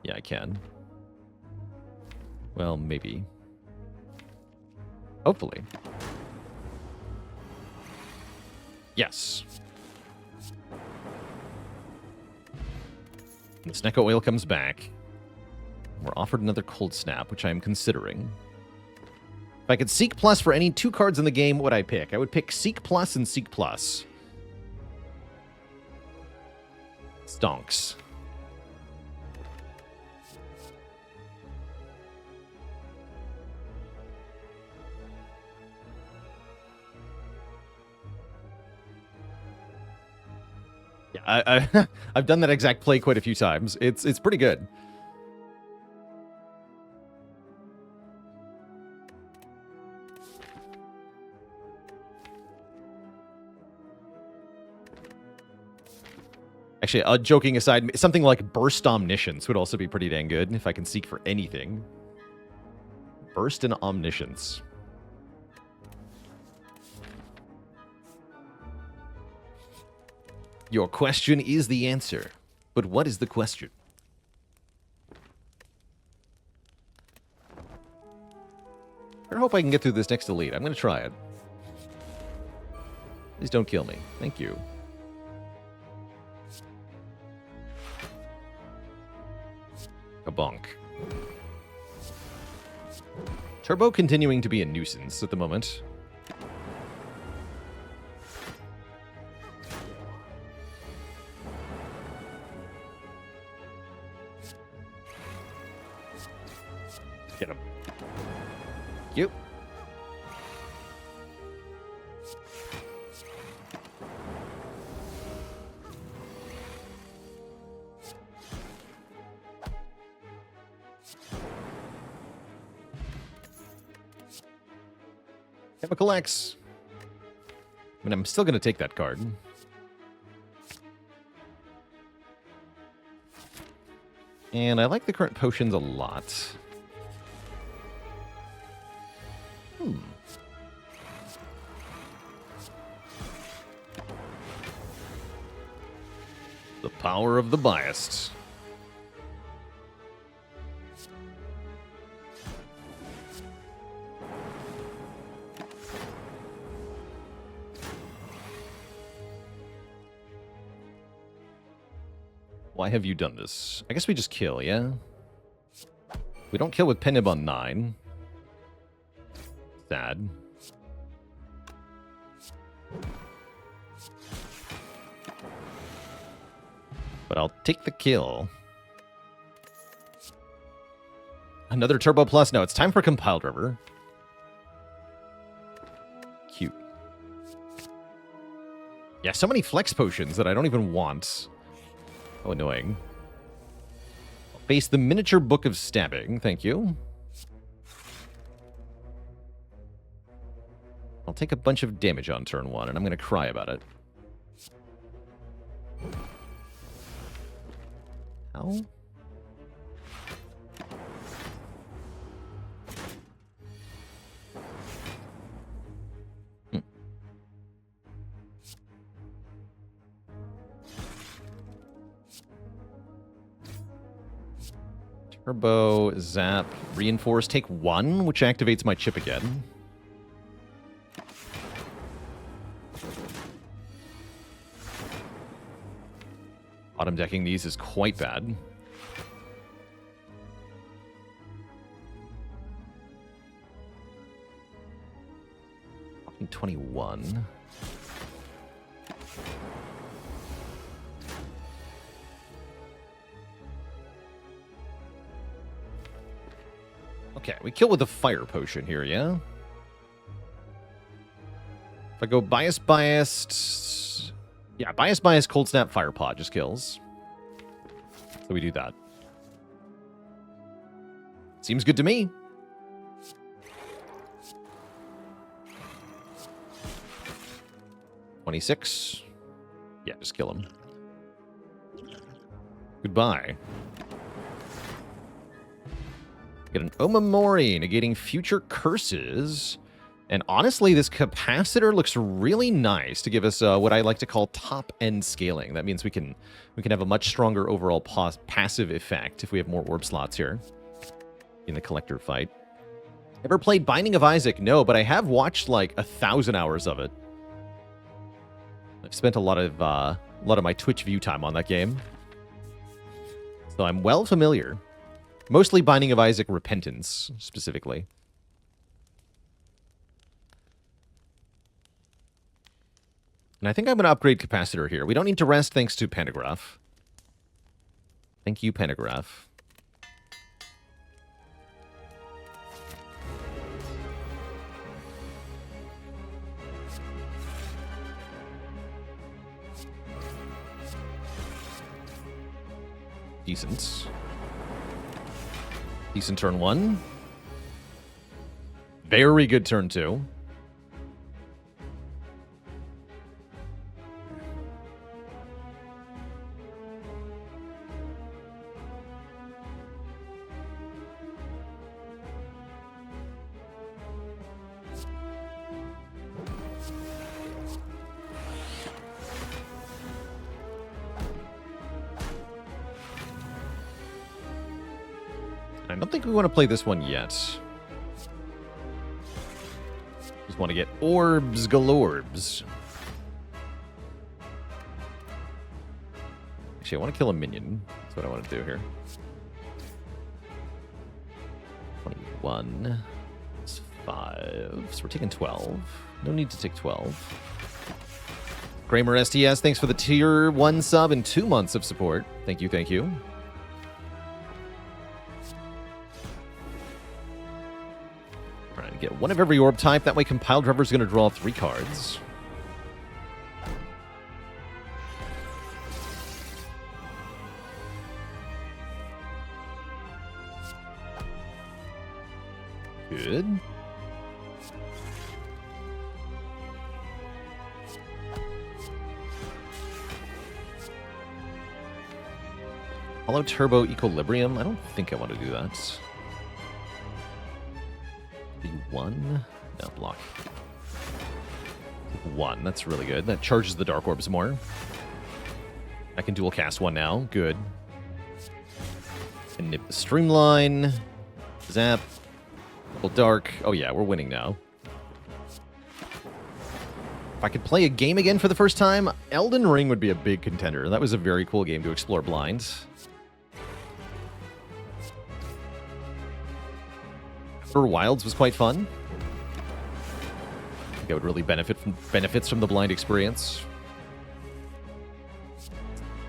Speaker 1: Yeah, I can. Well, maybe. Hopefully. Yes. The Snecko Oil comes back. We're offered another Cold Snap, which I am considering. If I could Seek Plus for any 2 cards in the game, what would I pick? I would pick Seek Plus and Seek Plus. Stonks. Yeah, I've done that exact play quite a few times. It's pretty good. Actually, joking aside, something like Burst Omniscience would also be pretty dang good if I can seek for anything. Burst and Omniscience. Your question is the answer. But what is the question? I hope I can get through this next elite. I'm going to try it. Please don't kill me. Thank you. Kabonk. Turbo continuing to be a nuisance at the moment. Get him. Yep. Chemical X. I mean, I'm still going to take that card. And I like the current potions a lot. The power of the biased. Why have you done this? I guess we just kill, yeah? We don't kill with Penib on 9. Sad. But I'll take the kill. Another Turbo Plus? No, it's time for Compiled River. Cute. Yeah, so many flex potions that I don't even want. Oh, annoying. Face the Miniature Book of Stabbing. Thank you. I'll take a bunch of damage on turn 1, and I'm going to cry about it. How? Turbo, Zap, Reinforce, take 1, which activates my chip again. Bottom decking these is quite bad. Fucking 21. Okay, we kill with a fire potion here, yeah? If I go biased... Yeah, biased, cold snap, fire pod just kills. So we do that. Seems good to me. $26. Yeah, just kill him. Goodbye. Get an Omamori, negating future curses. And honestly, this capacitor looks really nice to give us what I like to call top-end scaling. That means we can have a much stronger overall passive effect if we have more orb slots here in the collector fight. Ever played Binding of Isaac? No, but I have watched like 1,000 hours of it. I've spent a lot of my Twitch view time on that game, so I'm well familiar. Mostly Binding of Isaac Repentance, specifically. And I think I'm going to upgrade Capacitor here. We don't need to rest thanks to Pantograph. Thank you, Pantograph. Decent. Decent turn 1. Very good turn 2. I don't think we want to play this one yet. Just want to get orbs galorbs. Actually, I want to kill a minion. That's what I want to do here. 21. It's 5. So we're taking 12. No need to take 12. Kramer STS, thanks for the tier 1 sub and 2 months of support. Thank you, thank you. Get one of every orb type. That way Compiled River is going to draw 3 cards. Good. Hollow Turbo Equilibrium. I don't think I want to do that. B1? No, block. 1. That's really good. That charges the Dark Orbs more. I can dual cast 1 now. Good. And nip the Streamline. Zap. Double Dark. Oh yeah, we're winning now. If I could play a game again for the first time, Elden Ring would be a big contender. That was a very cool game to explore blind. Outer Wilds was quite fun. I think I would really benefits from the blind experience.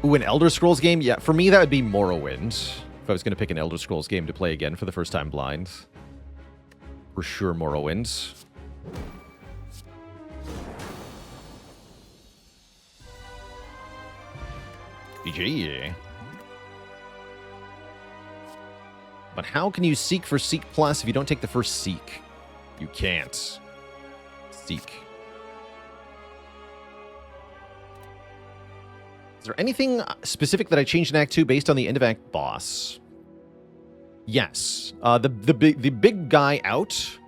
Speaker 1: Ooh, an Elder Scrolls game? Yeah, for me that would be Morrowind. If I was going to pick an Elder Scrolls game to play again for the first time blind. For sure, Morrowind. GG. But how can you seek for Seek Plus if you don't take the first Seek? You can't. Seek. Is there anything specific that I changed in Act 2 based on the end of Act boss? Yes. The big guy out,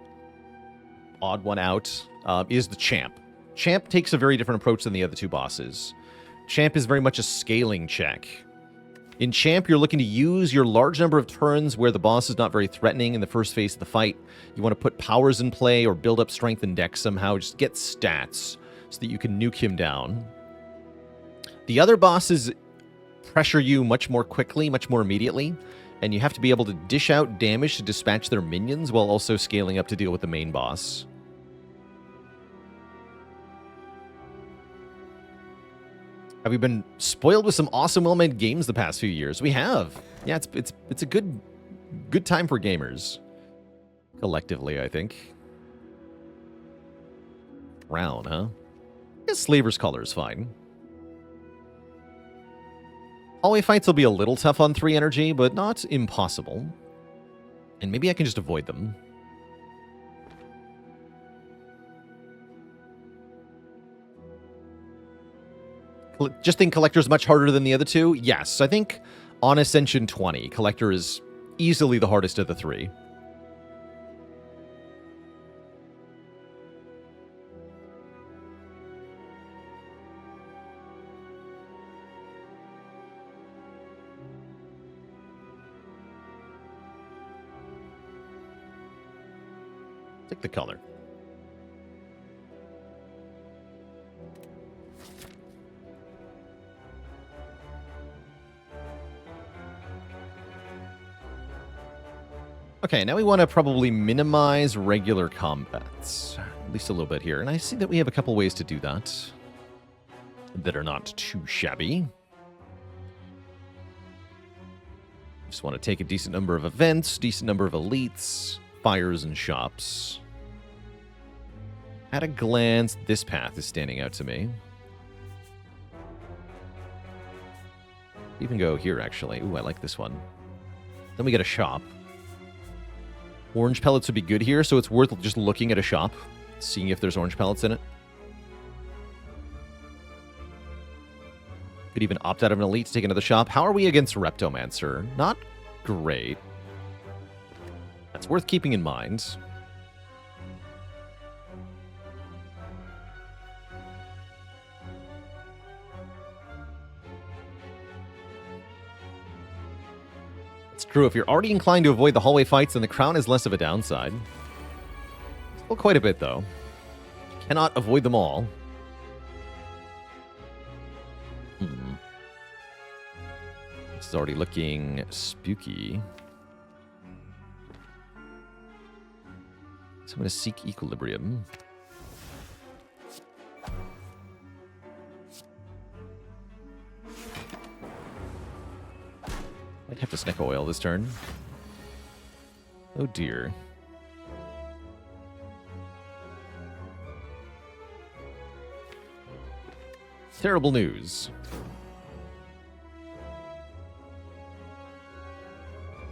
Speaker 1: odd one out, is the Champ. Champ takes a very different approach than the other two bosses. Champ is very much a scaling check. In Champ, you're looking to use your large number of turns where the boss is not very threatening in the first phase of the fight. You want to put powers in play or build up strength and dex somehow. Just get stats so that you can nuke him down. The other bosses pressure you much more quickly, much more immediately, and you have to be able to dish out damage to dispatch their minions while also scaling up to deal with the main boss. Have we been spoiled with some awesome, well-made games the past few years? We have. Yeah, it's a good time for gamers. Collectively, I think. Brown, huh? I guess Slaver's Color is fine. Hallway fights will be a little tough on 3 energy, but not impossible. And maybe I can just avoid them. Just think Collector's much harder than the other two? Yes, I think on Ascension 20, Collector is easily the hardest of the 3. Take the color. Okay, now we want to probably minimize regular combats, at least a little bit here. And I see that we have a couple ways to do that that are not too shabby. Just want to take a decent number of events, decent number of elites, fires, and shops. At a glance, this path is standing out to me. Even go here, actually. Ooh, I like this one. Then we get a shop. Orange pellets would be good here, so it's worth just looking at a shop, seeing if there's orange pellets in it. Could even opt out of an elite to take another shop. How are we against Reptomancer? Not great. That's worth keeping in mind. It's true, if you're already inclined to avoid the hallway fights, then the crown is less of a downside. Still quite a bit, though. Cannot avoid them all. This is already looking spooky. So I'm going to seek equilibrium. Might have to snack oil this turn. Oh dear. Terrible news.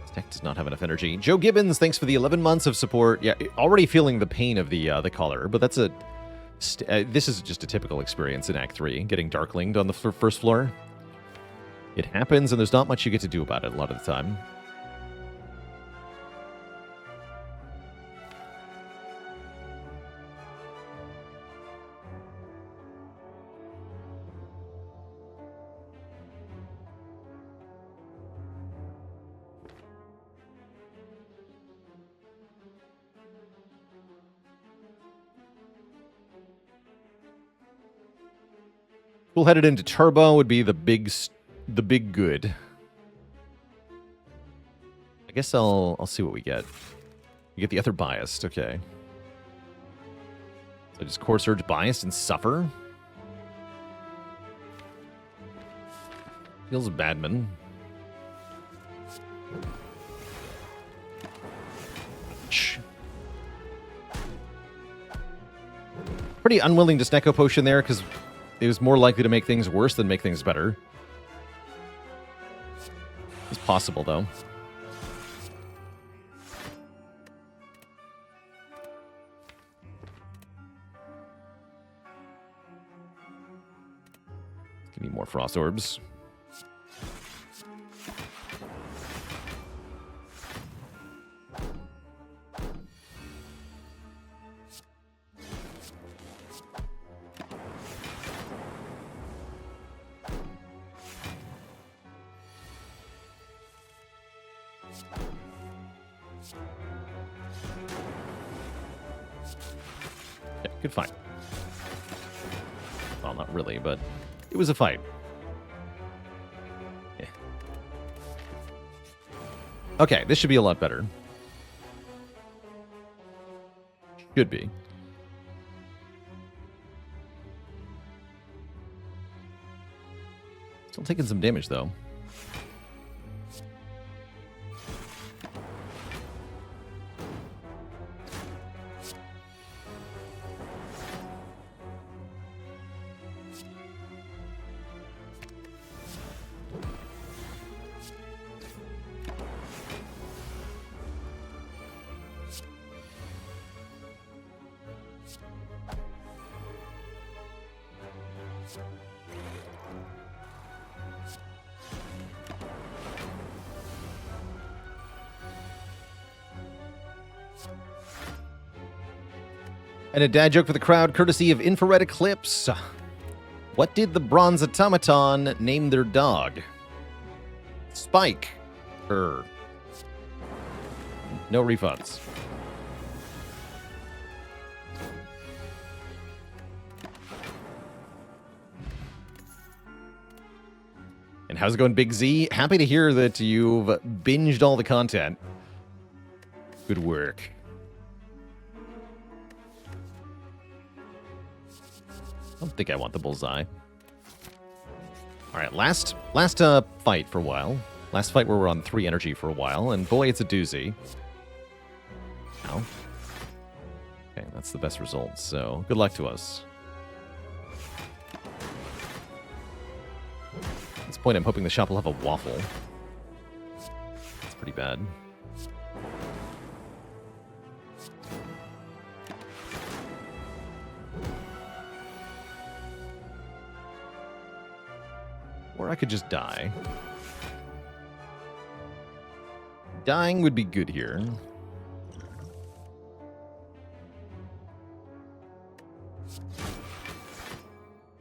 Speaker 1: This deck does not have enough energy. Joe Gibbons, thanks for the 11 months of support. Yeah, already feeling the pain of the color, but that's a... this is just a typical experience in Act 3, getting darklinged on the first floor. It happens, and there's not much you get to do about it a lot of the time. We'll head it into turbo would be the big good. I guess I'll see what we get. You get the other biased, okay. So just core surge biased and suffer. Feels badman. Pretty unwilling to Snecko Potion there because it was more likely to make things worse than make things better. It's possible, though. Give me more Frost Orbs. Yeah, good fight. Well, not really, but it was a fight. Yeah. Okay, this should be a lot better. Should be. Still taking some damage, though. And a dad joke for the crowd, courtesy of Infrared Eclipse. What did the Bronze Automaton name their dog? Spike. No refunds. And how's it going, Big Z? Happy to hear that you've binged all the content. Good work. I don't think I want the bullseye. All right, last fight for a while. Last fight where we're on 3 energy for a while, and boy, it's a doozy. Ow. Okay, that's the best result, so good luck to us. At this point, I'm hoping the shop will have a waffle. That's pretty bad. Or I could just die. Dying would be good here.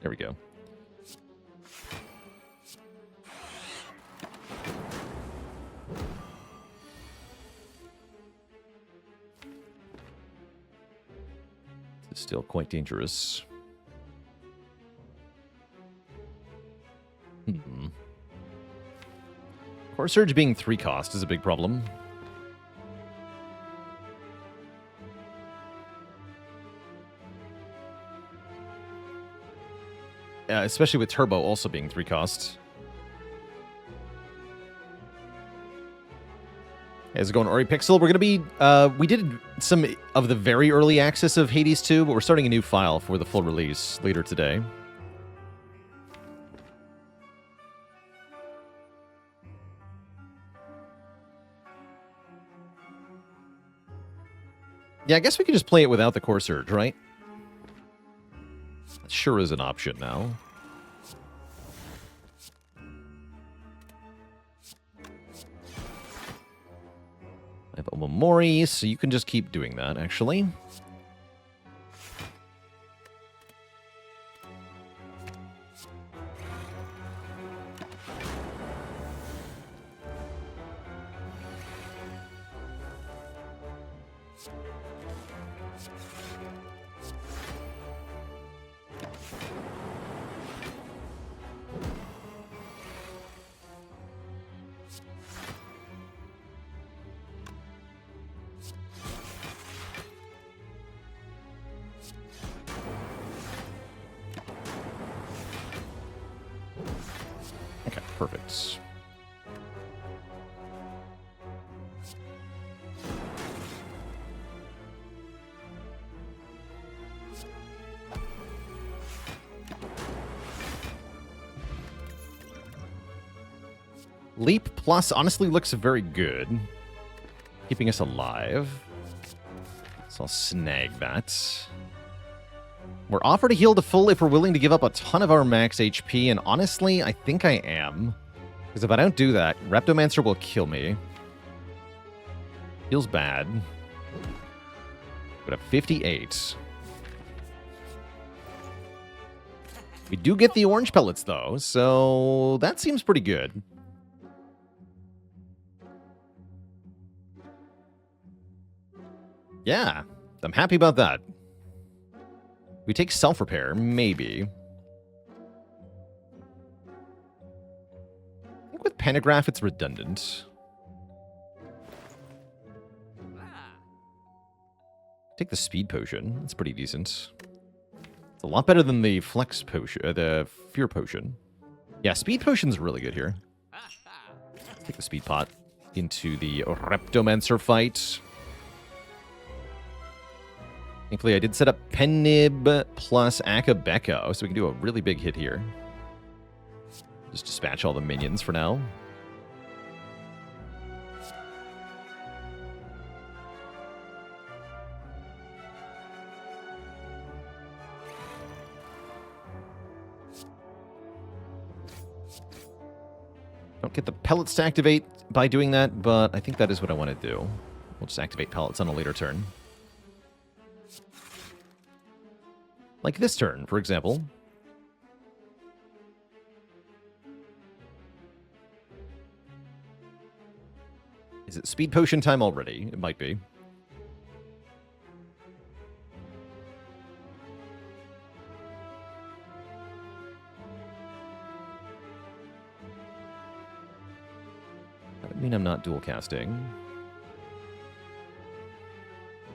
Speaker 1: There we go. It's still quite dangerous. Core Surge being 3 cost is a big problem. Especially with Turbo also being 3 cost. How's it going, Ori Pixel? We're going to be... we did some of the very early access of Hades 2, but we're starting a new file for the full release later today. Yeah, I guess we could just play it without the Core Surge, right? That sure is an option now. have Omamori, so you can just keep doing that, actually. Okay, perfect. Leap Plus honestly looks very good. Keeping us alive. So I'll snag that. We're offered to heal to full if we're willing to give up a ton of our max HP, and honestly, I think I am. Because if I don't do that, Reptomancer will kill me. Feels bad. But at 58. We do get the orange pellets, though, so that seems pretty good. Yeah, I'm happy about that. We take self-repair, maybe. I think with Pentagraph, it's redundant. Take the speed potion. That's pretty decent. It's a lot better than the flex potion, the fear potion. Yeah, speed potion's really good here. Take the speed pot into the Reptomancer fight. Thankfully, I did set up Pennib plus Akabeko, so we can do a really big hit here. Just dispatch all the minions for now. Don't get the pellets to activate by doing that, but I think that is what I want to do. We'll just activate pellets on a later turn. Like this turn, for example. Is it speed potion time already? It might be. That would mean I'm not dual casting.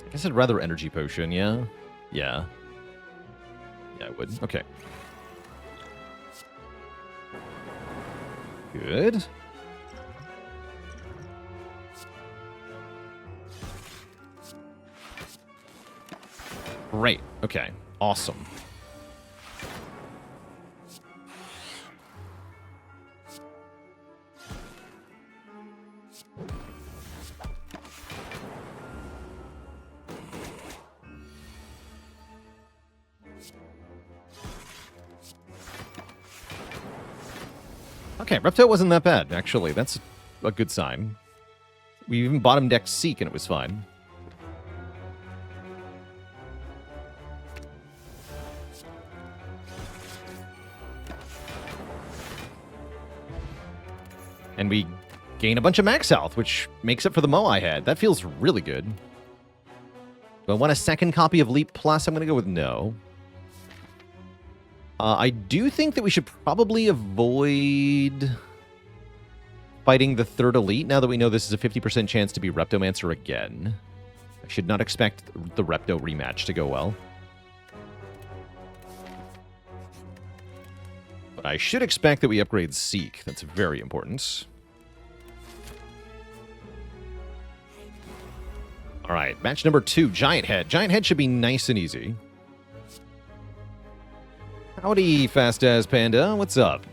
Speaker 1: I guess I'd rather energy potion, yeah? Yeah. Yeah, I would. Okay. Good. Great. Okay. Awesome. Okay, Repto wasn't that bad, actually. That's a good sign. We even bottom decked Seek and it was fine. And we gain a bunch of max health, which makes up for the Mo I had. That feels really good. Do I want a second copy of Leap Plus? I'm going to go with no. I do think that we should probably avoid fighting the third elite now that we know this is a 50% chance to be Reptomancer again. I should not expect the Repto rematch to go well. But I should expect that we upgrade Seek. That's very important. All right, match number 2, Giant Head. Giant Head should be nice and easy. Howdy, Fast As Panda. What's up?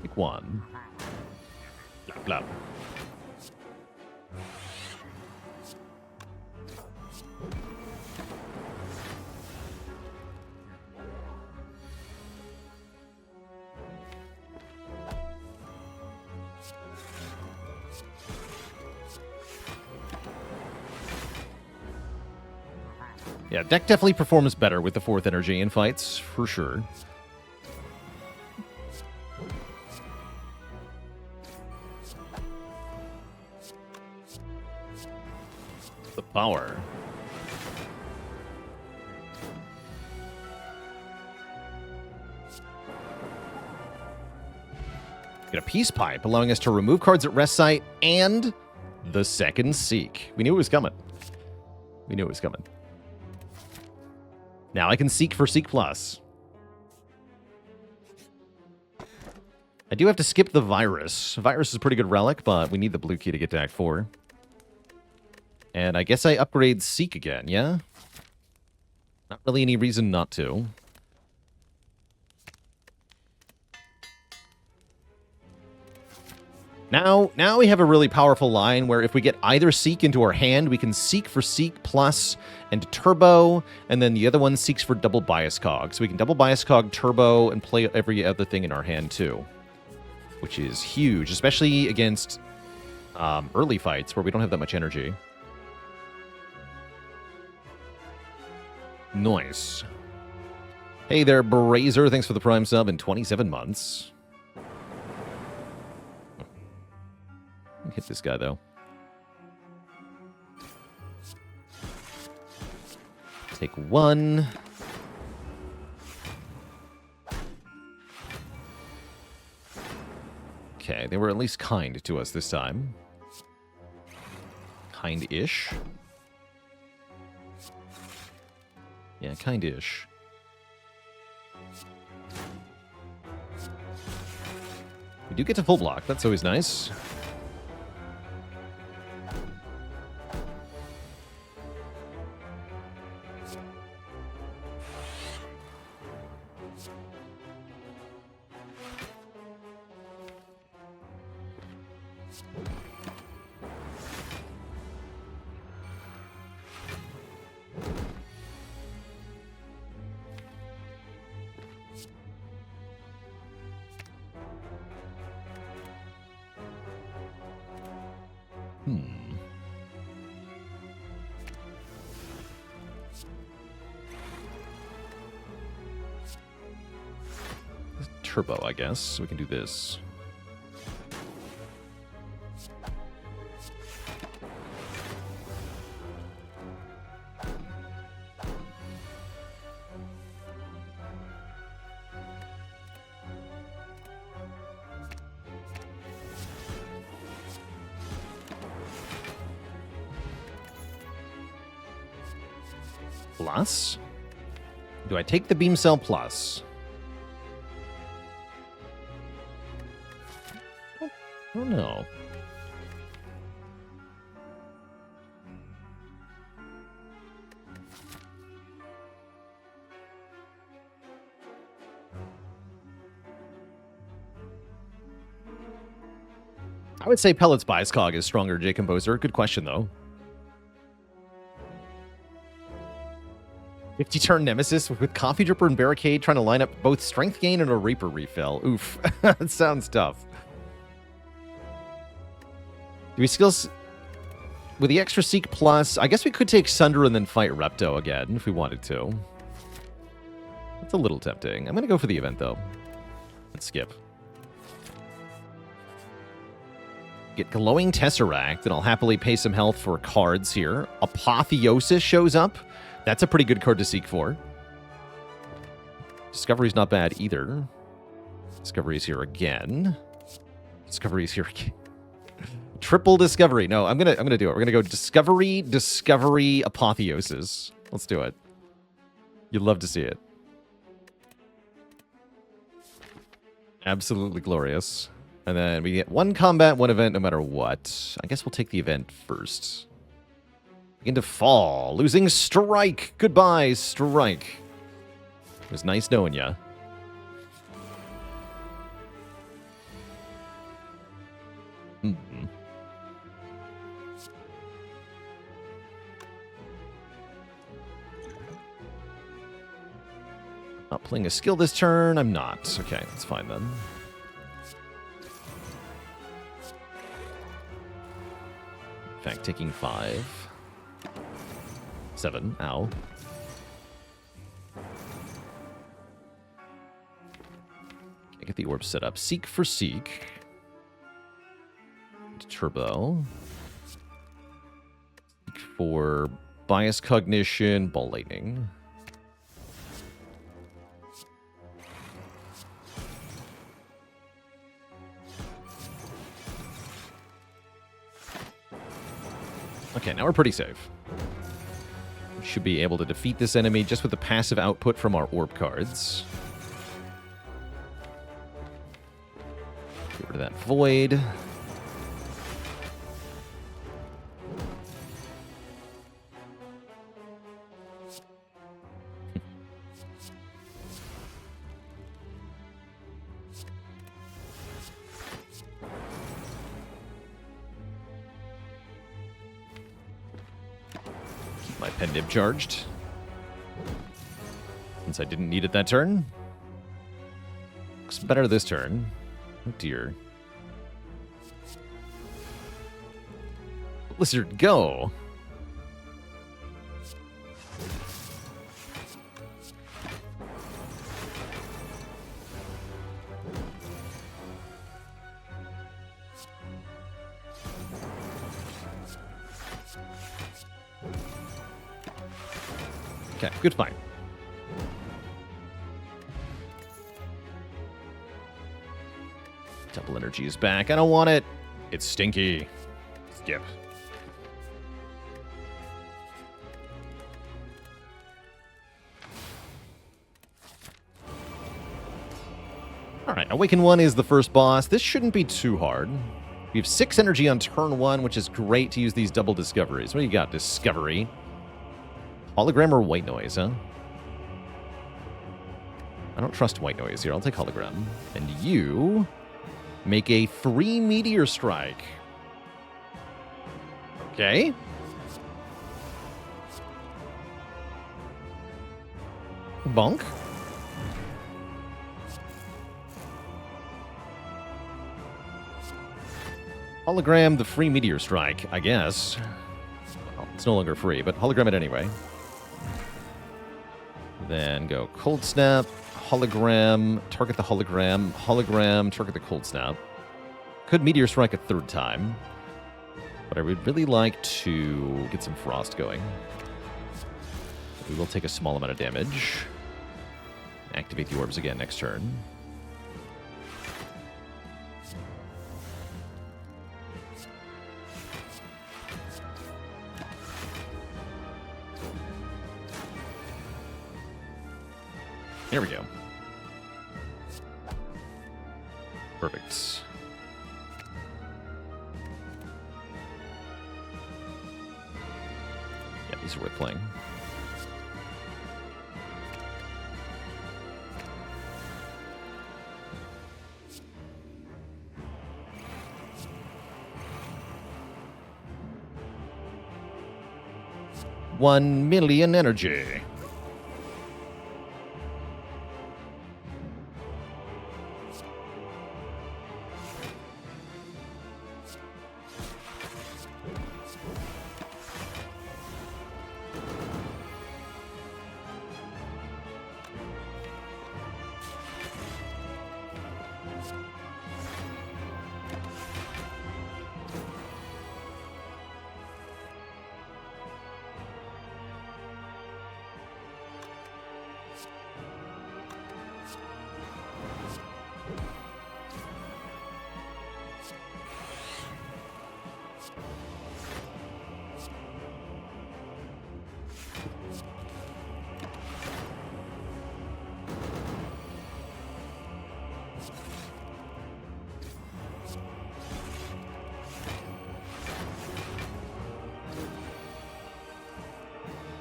Speaker 1: Pick one. Blah, blah. Yeah, deck definitely performs better with the 4th energy in fights, for sure. The power. Get a peace pipe, allowing us to remove cards at rest site and the second seek. We knew it was coming. We knew it was coming. Now I can seek for Seek Plus. I do have to skip the Virus. Virus is a pretty good relic, but we need the blue key to get to Act 4. And I guess I upgrade Seek again, yeah? Not really any reason not to. Now we have a really powerful line where if we get either Seek into our hand, we can Seek for Seek Plus and Turbo, and then the other one seeks for double Bias Cog. So we can double Bias Cog, Turbo, and play every other thing in our hand too. Which is huge, especially against early fights where we don't have that much energy. Nice. Hey there, Brazer. Thanks for the Prime sub in 27 months. Hit this guy, though. Take one. Okay, they were at least kind to us this time. Kind-ish. Yeah, kind-ish. We do get to full block. That's always nice. Turbo, I guess. So we can do this. Plus? Do I take the Beam Cell Plus? I don't know. I would say Pellet's Bias Cog is stronger, J Composer. Good question, though. 50-turn Nemesis with Coffee Dripper and Barricade trying to line up both Strength Gain and a Reaper Refill. Oof. That sounds tough. Do we still... With the extra Seek Plus, I guess we could take Sunder and then fight Repto again if we wanted to. That's a little tempting. I'm going to go for the event, though. Let's skip. Get Glowing Tesseract, and I'll happily pay some health for cards here. Apotheosis shows up. That's a pretty good card to seek for. Discovery's not bad either. Discovery's here again. Discovery's here again. Triple Discovery. No, I'm gonna do it. We're gonna go Discovery, Discovery, Apotheosis. Let's do it. You'd love to see it. Absolutely glorious. And then we get one combat, one event, no matter what. I guess we'll take the event first. Begin to fall. Losing Strike. Goodbye, Strike. It was nice knowing ya. Not playing a skill this turn. I'm not. Okay, that's fine then. In fact, taking 5. 7. Ow. Okay, get the orb set up. Seek for Seek. Turbo. Seek for Bias Cognition. Ball Lightning. Okay, now we're pretty safe. We should be able to defeat this enemy just with the passive output from our orb cards. Get rid of that void. My pen nib charged. Since I didn't need it that turn. Looks better this turn. Oh dear. Blizzard, go! Okay, good fight. Double energy is back. I don't want it. It's stinky. Skip. Alright, Awaken 1 is the first boss. This shouldn't be too hard. We have 6 energy on turn 1, which is great to use these double discoveries. What do you got? Discovery. Hologram or white noise, huh? I don't trust white noise here. I'll take hologram. And you make a free meteor strike. Okay. Bonk. Hologram the free meteor strike, I guess. Well, it's no longer free, but hologram it anyway. Then go Cold Snap, Hologram, target the Hologram, Hologram, target the Cold Snap. Could Meteor Strike a third time, but I would really like to get some Frost going. We will take a small amount of damage. Activate the orbs again next turn. There we go. Perfect. Yeah, these are worth playing. $1 million energy.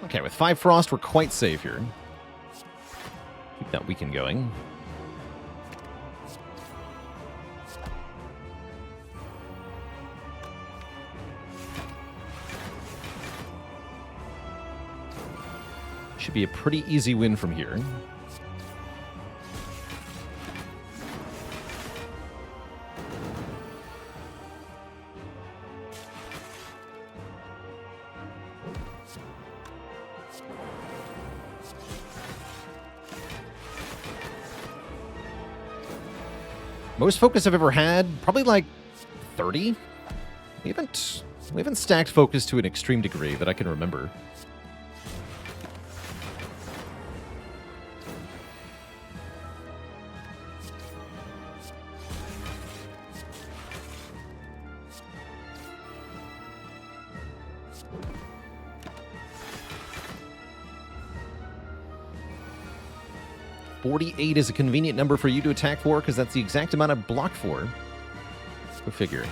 Speaker 1: Okay, with 5 Frost, we're quite safe here. Keep that weaken going. Should be a pretty easy win from here. Most focus I've ever had, probably like 30. We haven't stacked focus to an extreme degree that I can remember. $48 is a convenient number for you to attack for, because that's the exact amount of block for. Go figure.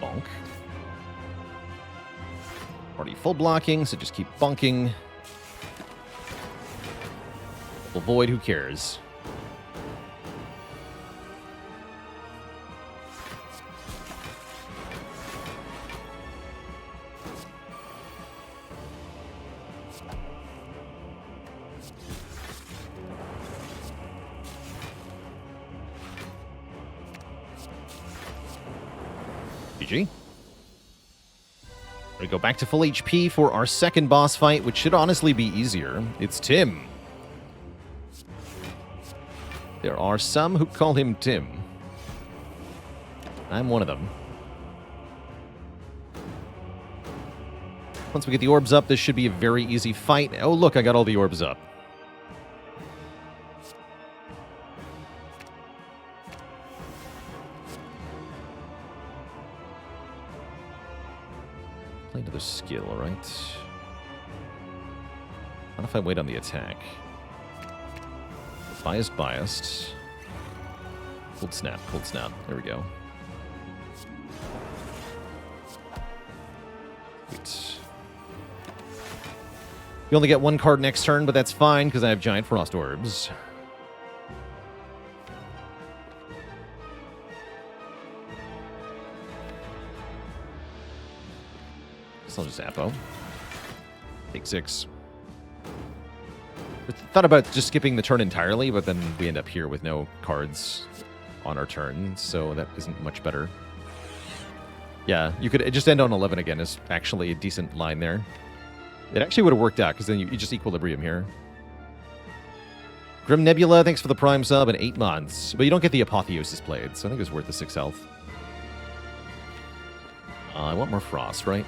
Speaker 1: Bonk. Already full blocking, so just keep bonking. Full void, who cares? GG. We go back to full HP for our second boss fight, which should honestly be easier. It's Tim. There are some who call him Tim. I'm one of them. Once we get the orbs up, this should be a very easy fight. Oh, look, I got all the orbs up. Play another skill, all right? What if I wait on the attack? Biased. Cold snap. There we go. Sweet. You only get one card next turn, but that's fine because I have giant frost orbs. So I'll just Appo. Take 6. I thought about just skipping the turn entirely, but then we end up here with no cards on our turn, so that isn't much better. Yeah, you could just end on 11 again is actually a decent line there. It actually would have worked out, because then you just equilibrium here. Grim Nebula, thanks for the Prime sub and 8 months. But you don't get the Apotheosis played, so I think it was worth the 6 health. I want more Frost, right?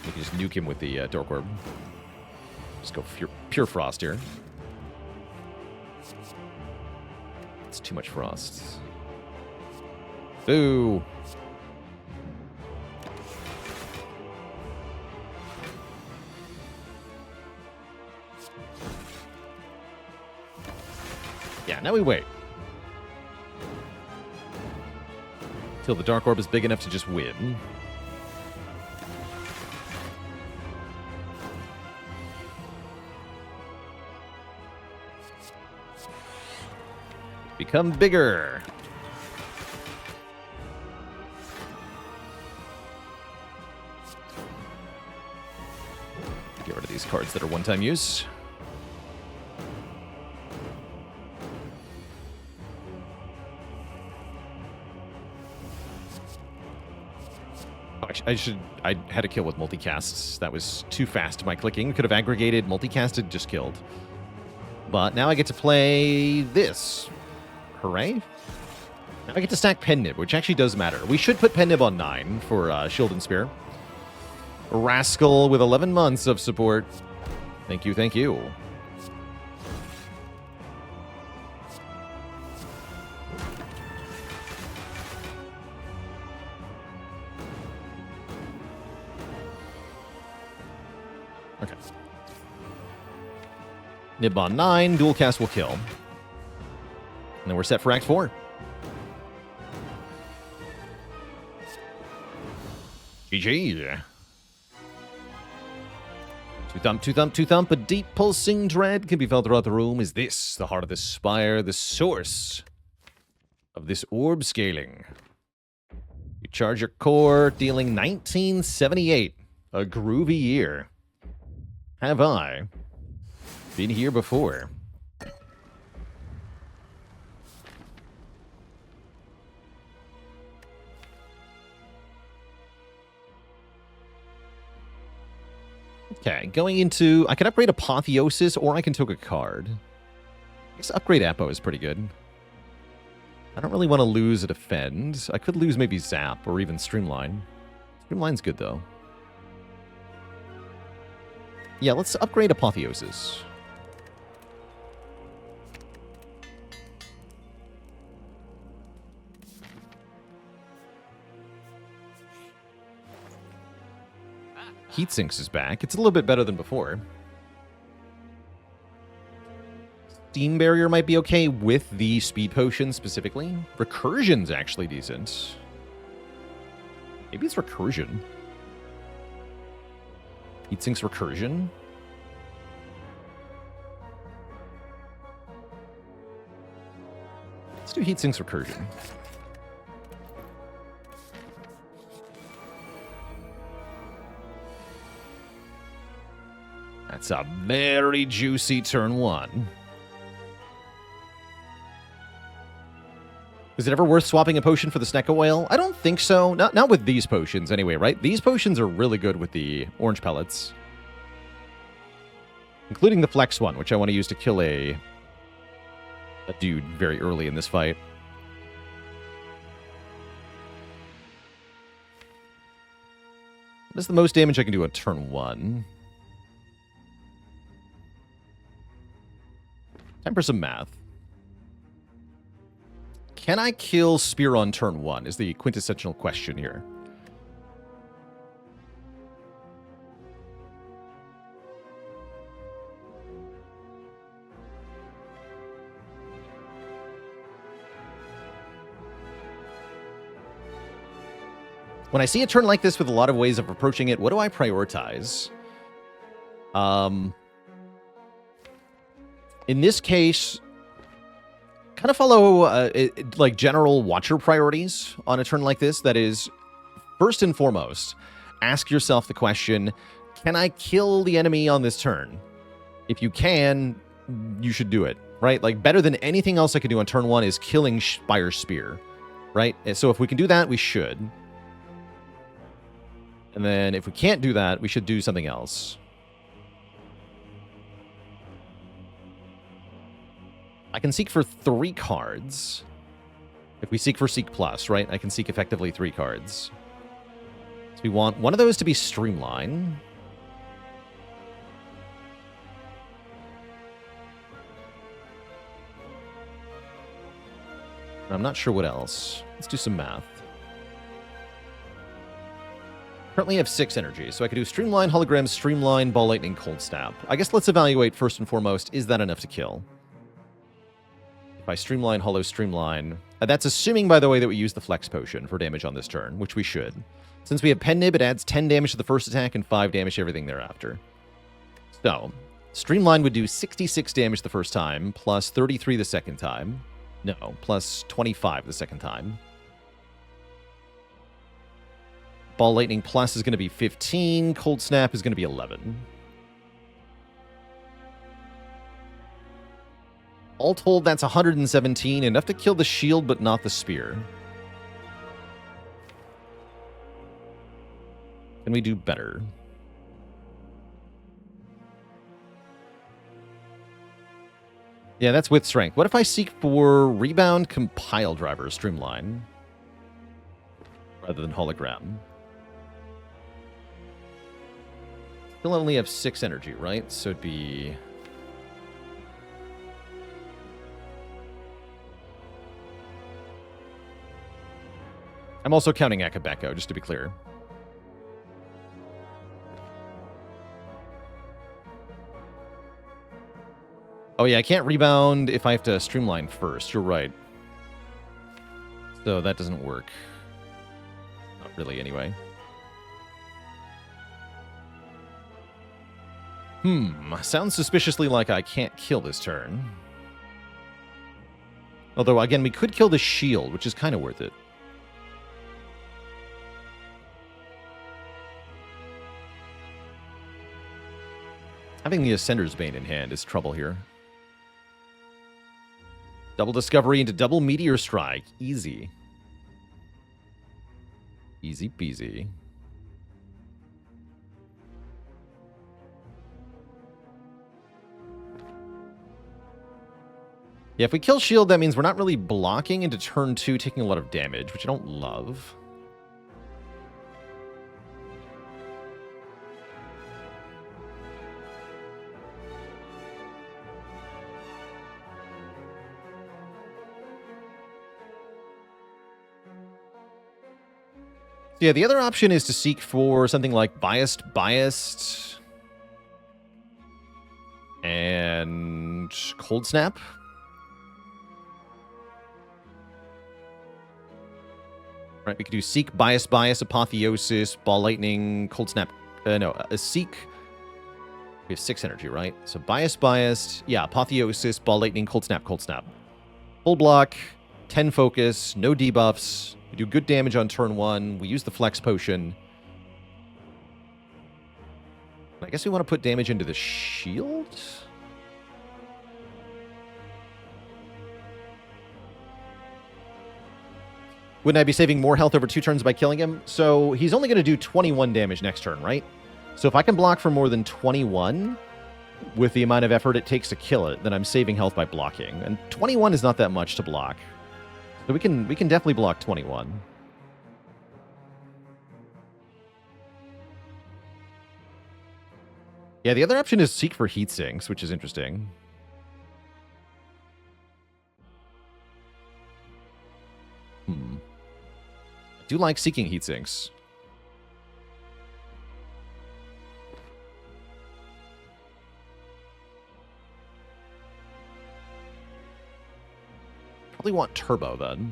Speaker 1: We can just nuke him with the Dork Orb. Just go pure Frost here. It's too much Frost. Boo! Yeah, now we wait. Till the Dark Orb is big enough to just win. Become bigger. Get rid of these cards that are one-time use. I had a kill with multicasts. That was too fast. My clicking could have aggregated, multicasted, just killed. But now I get to play this. Hooray. Now I get to stack Pen Nib, which actually does matter. We should put Pen Nib on 9 for Shield and Spear. Rascal with 11 months of support. Thank you, thank you. Okay. Nib on 9, dual cast will kill. And then we're set for Act 4. GG. Two thump, two thump. A deep pulsing dread can be felt throughout the room. Is this the heart of the spire, the source of this orb scaling? You charge your core, dealing 1978. A groovy year. Have I been here before? Okay, going into... I can upgrade Apotheosis, or I can take a card. I guess upgrade Apo is pretty good. I don't really want to lose a Defend. I could lose maybe Zap, or even Streamline. Streamline's good, though. Yeah, let's upgrade Apotheosis. Heatsinks is back. It's a little bit better than before. Steam Barrier might be okay with the Speed Potion specifically. Recursion's actually decent. Maybe it's Recursion. Heatsink's Recursion. Let's do Heatsink's Recursion. That's a very juicy turn one. Is it ever worth swapping a potion for the Snecko Oil? I don't think so. Not with these potions anyway, right? These potions are really good with the orange pellets. Including the Flex one, which I want to use to kill a dude very early in this fight. What is the most damage I can do on turn one? Time for some math. Can I kill Spear on turn one is the quintessential question here. When I see a turn like this with a lot of ways of approaching it, what do I prioritize? In this case, kind of follow like general Watcher priorities on a turn like this. That is, first and foremost, ask yourself the question, can I kill the enemy on this turn? If you can, you should do it, right? Like, better than anything else I could do on turn one is killing Spire Spear, right? And so if we can do that, we should. And then if we can't do that, we should do something else. I can seek for 3 cards. If we seek for Seek Plus, right? I can seek effectively 3 cards. So we want one of those to be Streamline. I'm not sure what else. Let's do some math. Currently I have 6 energy, so I could do Streamline, Hologram, Streamline, Ball Lightning, Cold Snap. I guess let's evaluate first and foremost, is that enough to kill? If I Streamline, Hollow, Streamline... that's assuming, by the way, that we use the Flex Potion for damage on this turn, which we should. Since we have Pen Nib, it adds 10 damage to the first attack and 5 damage to everything thereafter. So, Streamline would do 66 damage the first time, plus 33 the second time. No, plus 25 the second time. Ball Lightning Plus is going to be 15. Cold Snap is going to be 11. All told, that's 117. Enough to kill the shield, but not the spear. Can we do better? Yeah, that's with strength. What if I seek for Rebound, Compile Driver, Streamline? Rather than Hologram. Still only have 6 energy, right? So it'd be... I'm also counting Akabeko, just to be clear. Oh yeah, I can't rebound if I have to Streamline first. You're right. So that doesn't work. Not really, anyway. Sounds suspiciously like I can't kill this turn. Although, again, we could kill the shield, which is kind of worth it. Having the Ascender's Bane in hand is trouble here. Double Discovery into double Meteor Strike. Easy. Easy peasy. Yeah, if we kill shield, that means we're not really blocking into turn 2, taking a lot of damage, which I don't love. Yeah, the other option is to seek for something like Biased, and Cold Snap. Right, we could do Seek, Bias, Apotheosis, Ball Lightning, Cold Snap. A Seek. We have 6 energy, right? So Biased, yeah, Apotheosis, Ball Lightning, Cold Snap. Full block, 10 focus, no debuffs. We do good damage on turn 1. We use the Flex Potion. I guess we want to put damage into the shield? Wouldn't I be saving more health over 2 turns by killing him? So he's only going to do 21 damage next turn, right? So if I can block for more than 21 with the amount of effort it takes to kill it, then I'm saving health by blocking. And 21 is not that much to block. So we can definitely block 21. Yeah, the other option is Seek for Heat Sinks, which is interesting. I do like seeking Heat Sinks. Probably want Turbo, then.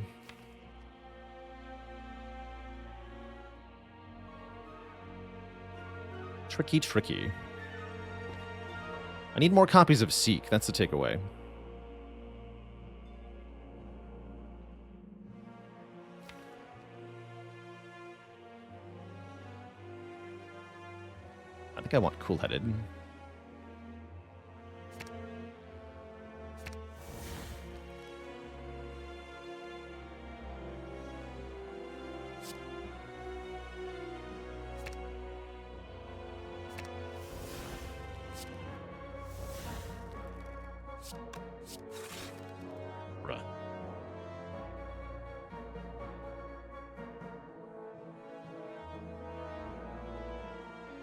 Speaker 1: Tricky. I need more copies of Seek. That's the takeaway. I think I want Cool-Headed.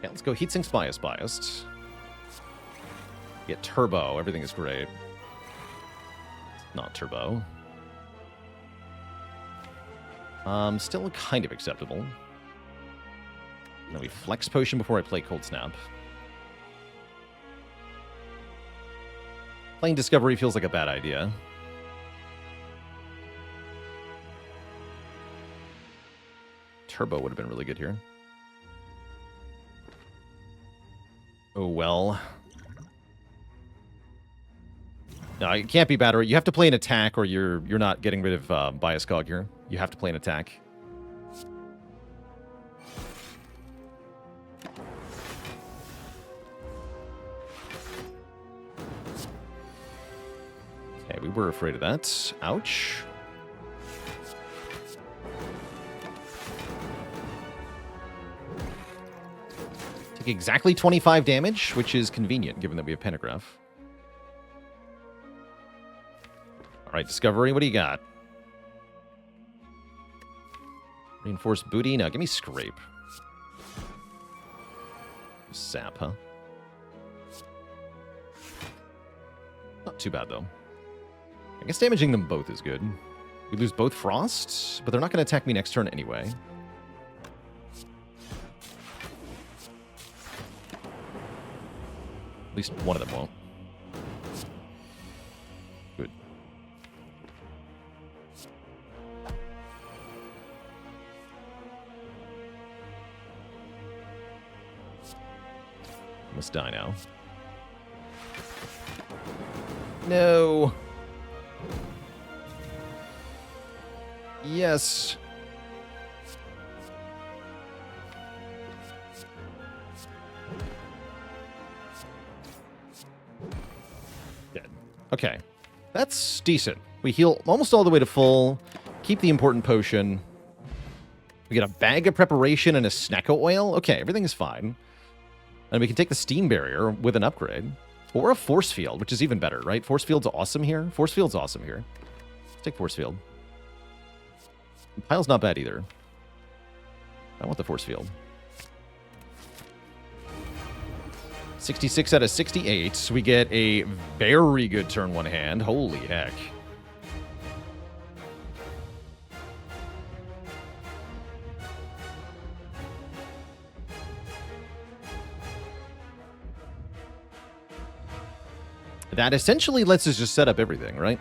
Speaker 1: Yeah, let's go Heatsinks Biased. Get Turbo. Everything is great. Not Turbo. Still kind of acceptable. And then we Flex Potion before I play Cold Snap. Playing Discovery feels like a bad idea. Turbo would have been really good here. Oh, well. No, it can't be battery. You have to play an attack or you're not getting rid of Bias Cog here. You have to play an attack. Okay, we were afraid of that. Ouch. Take exactly 25 damage, which is convenient given that we have Pentagraph. All right, Discovery, what do you got? Reinforced Booty? No, give me Scrape. Sap, huh? Not too bad, though. I guess damaging them both is good. We lose both Frost, but they're not going to attack me next turn anyway. At least one of them won't. Good. Must die now. No. Yes. Dead. Okay. That's decent. We heal almost all the way to full. Keep the important potion. We get a bag of preparation and a Snecko oil. Okay, everything is fine. And we can take the steam barrier with an upgrade. Or a force field, which is even better, right? Force field's awesome here. Force field's awesome here. Let's take force field. Pile's not bad either. I want the force field. 66 out of 68. So we get a very good turn one hand. Holy heck. That essentially lets us just set up everything, right?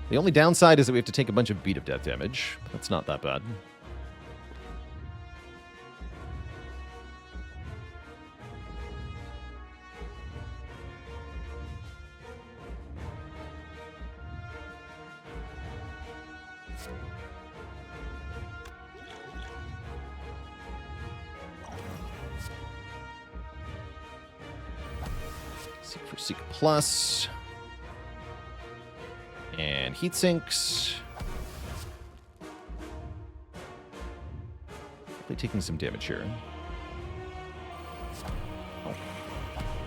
Speaker 1: The only downside is that we have to take a bunch of beat of death damage. That's not that bad. Seek for Seek Plus. And heat sinks. Probably taking some damage here. Oh.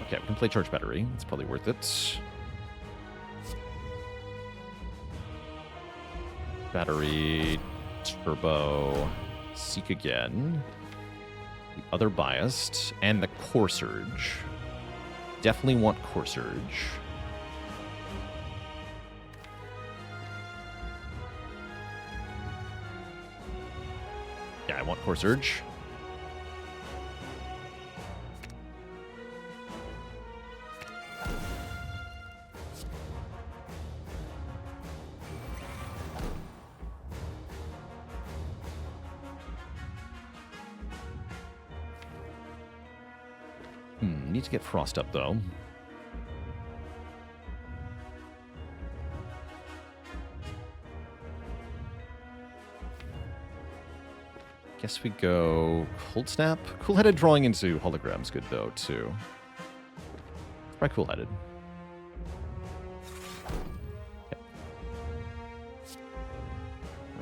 Speaker 1: Okay, we can play Charge Battery. It's probably worth it. Battery, Turbo, Seek again. The other Biased, and the Core Surge. Definitely want Core Surge. Yeah, I want Core Surge. Need to get Frost up, though. Guess we go Cold Snap. Cool-Headed drawing into holograms good, though, too. Try Cool-Headed. Okay.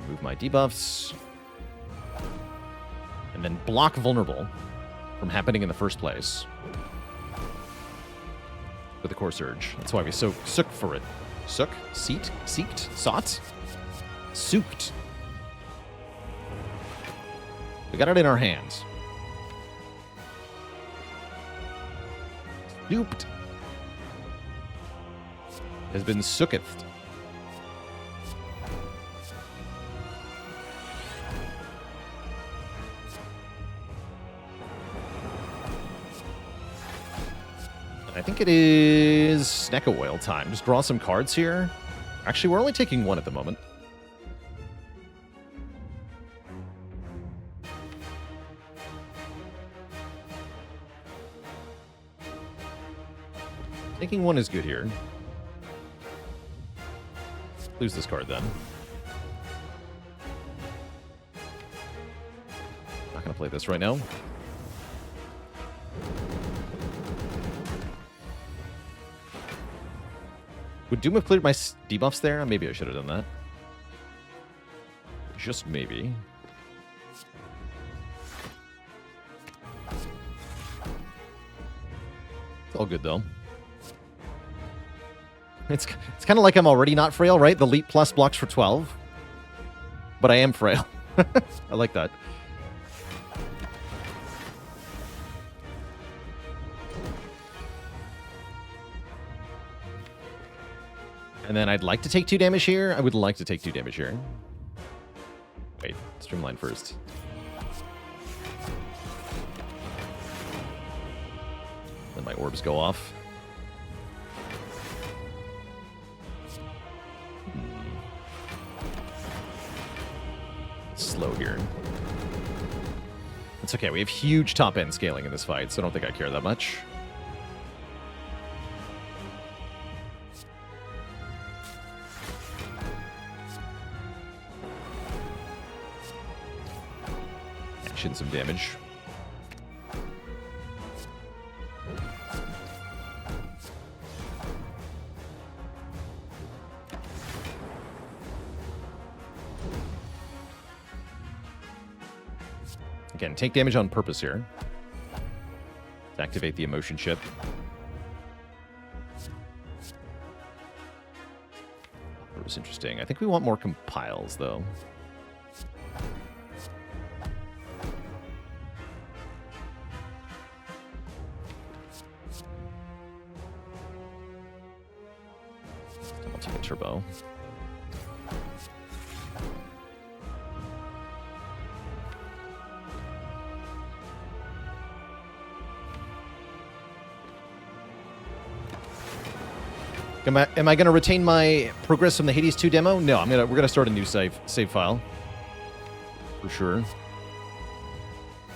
Speaker 1: Remove my debuffs. And then block Vulnerable from happening in the first place. With the Core Surge. That's why we so sook for it. Sook? Seat? Seeked? Sought? Sooked. We got it in our hands. Stooped. Has been sooketh. I think it is Snecko Oil time. Just draw some cards here. Actually, we're only taking one at the moment. Taking one is good here. Lose this card then. Not gonna play this right now. Would Doom have cleared my debuffs there? Maybe I should have done that. Just maybe. It's all good, though. It's kind of like I'm already not frail, right? The Leap Plus blocks for 12. But I am frail. I like that. And then I'd like to take 2 damage here. I would like to take 2 damage here. Wait, Streamline first. Then my orbs go off. Slow here. It's okay. We have huge top-end scaling in this fight, so I don't think I care that much. dish in some damage. Again, take damage on purpose here. To activate the emotion chip. That was interesting. I think we want more compiles, though. Double take a turbo. Am I going to retain my progress from the Hades 2 demo? No, we're gonna start a new save file. For sure.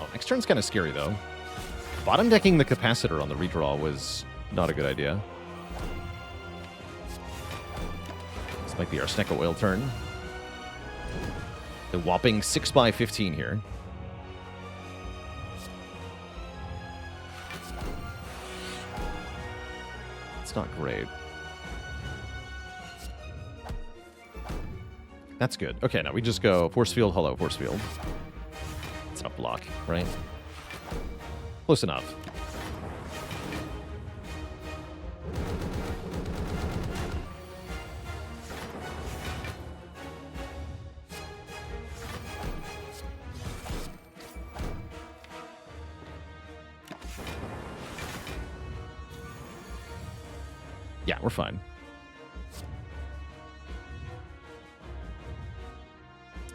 Speaker 1: Oh, next turn's kind of scary, though. Bottom decking the capacitor on the redraw was not a good idea. This might be our Snecko Oil turn. A whopping 6x15 here. It's not great. That's good. Okay, now we just go force field, hollow, force field. It's not block, right? Close enough. Yeah, we're fine.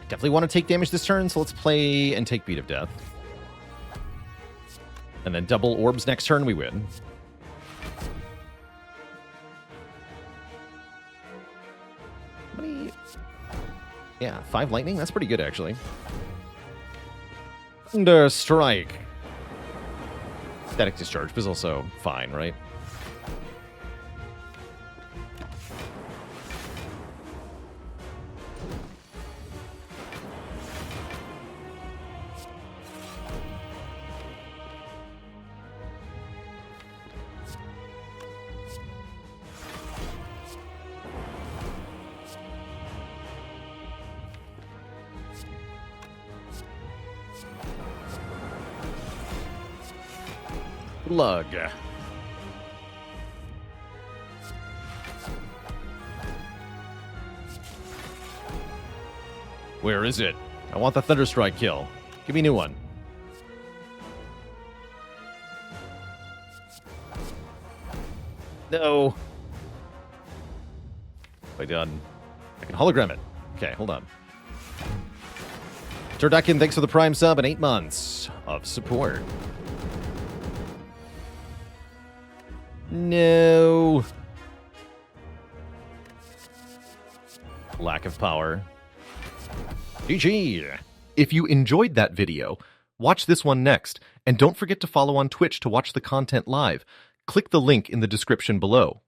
Speaker 1: Definitely want to take damage this turn, so let's play and take Beat of Death. And then double orbs next turn, we win. How many? Yeah, 5 lightning? That's pretty good, actually. Thunder Strike. Static Discharge is also fine, right? Lug. Where is it? I want the Thunderstrike kill. Give me a new one. No. Have I done? I can hologram it. Okay, hold on. Turducken, thanks for the Prime sub and 8 months of support. No. Lack of power. GG.
Speaker 2: If you enjoyed that video, watch this one next, and don't forget to follow on Twitch to watch the content live. Click the link in the description below.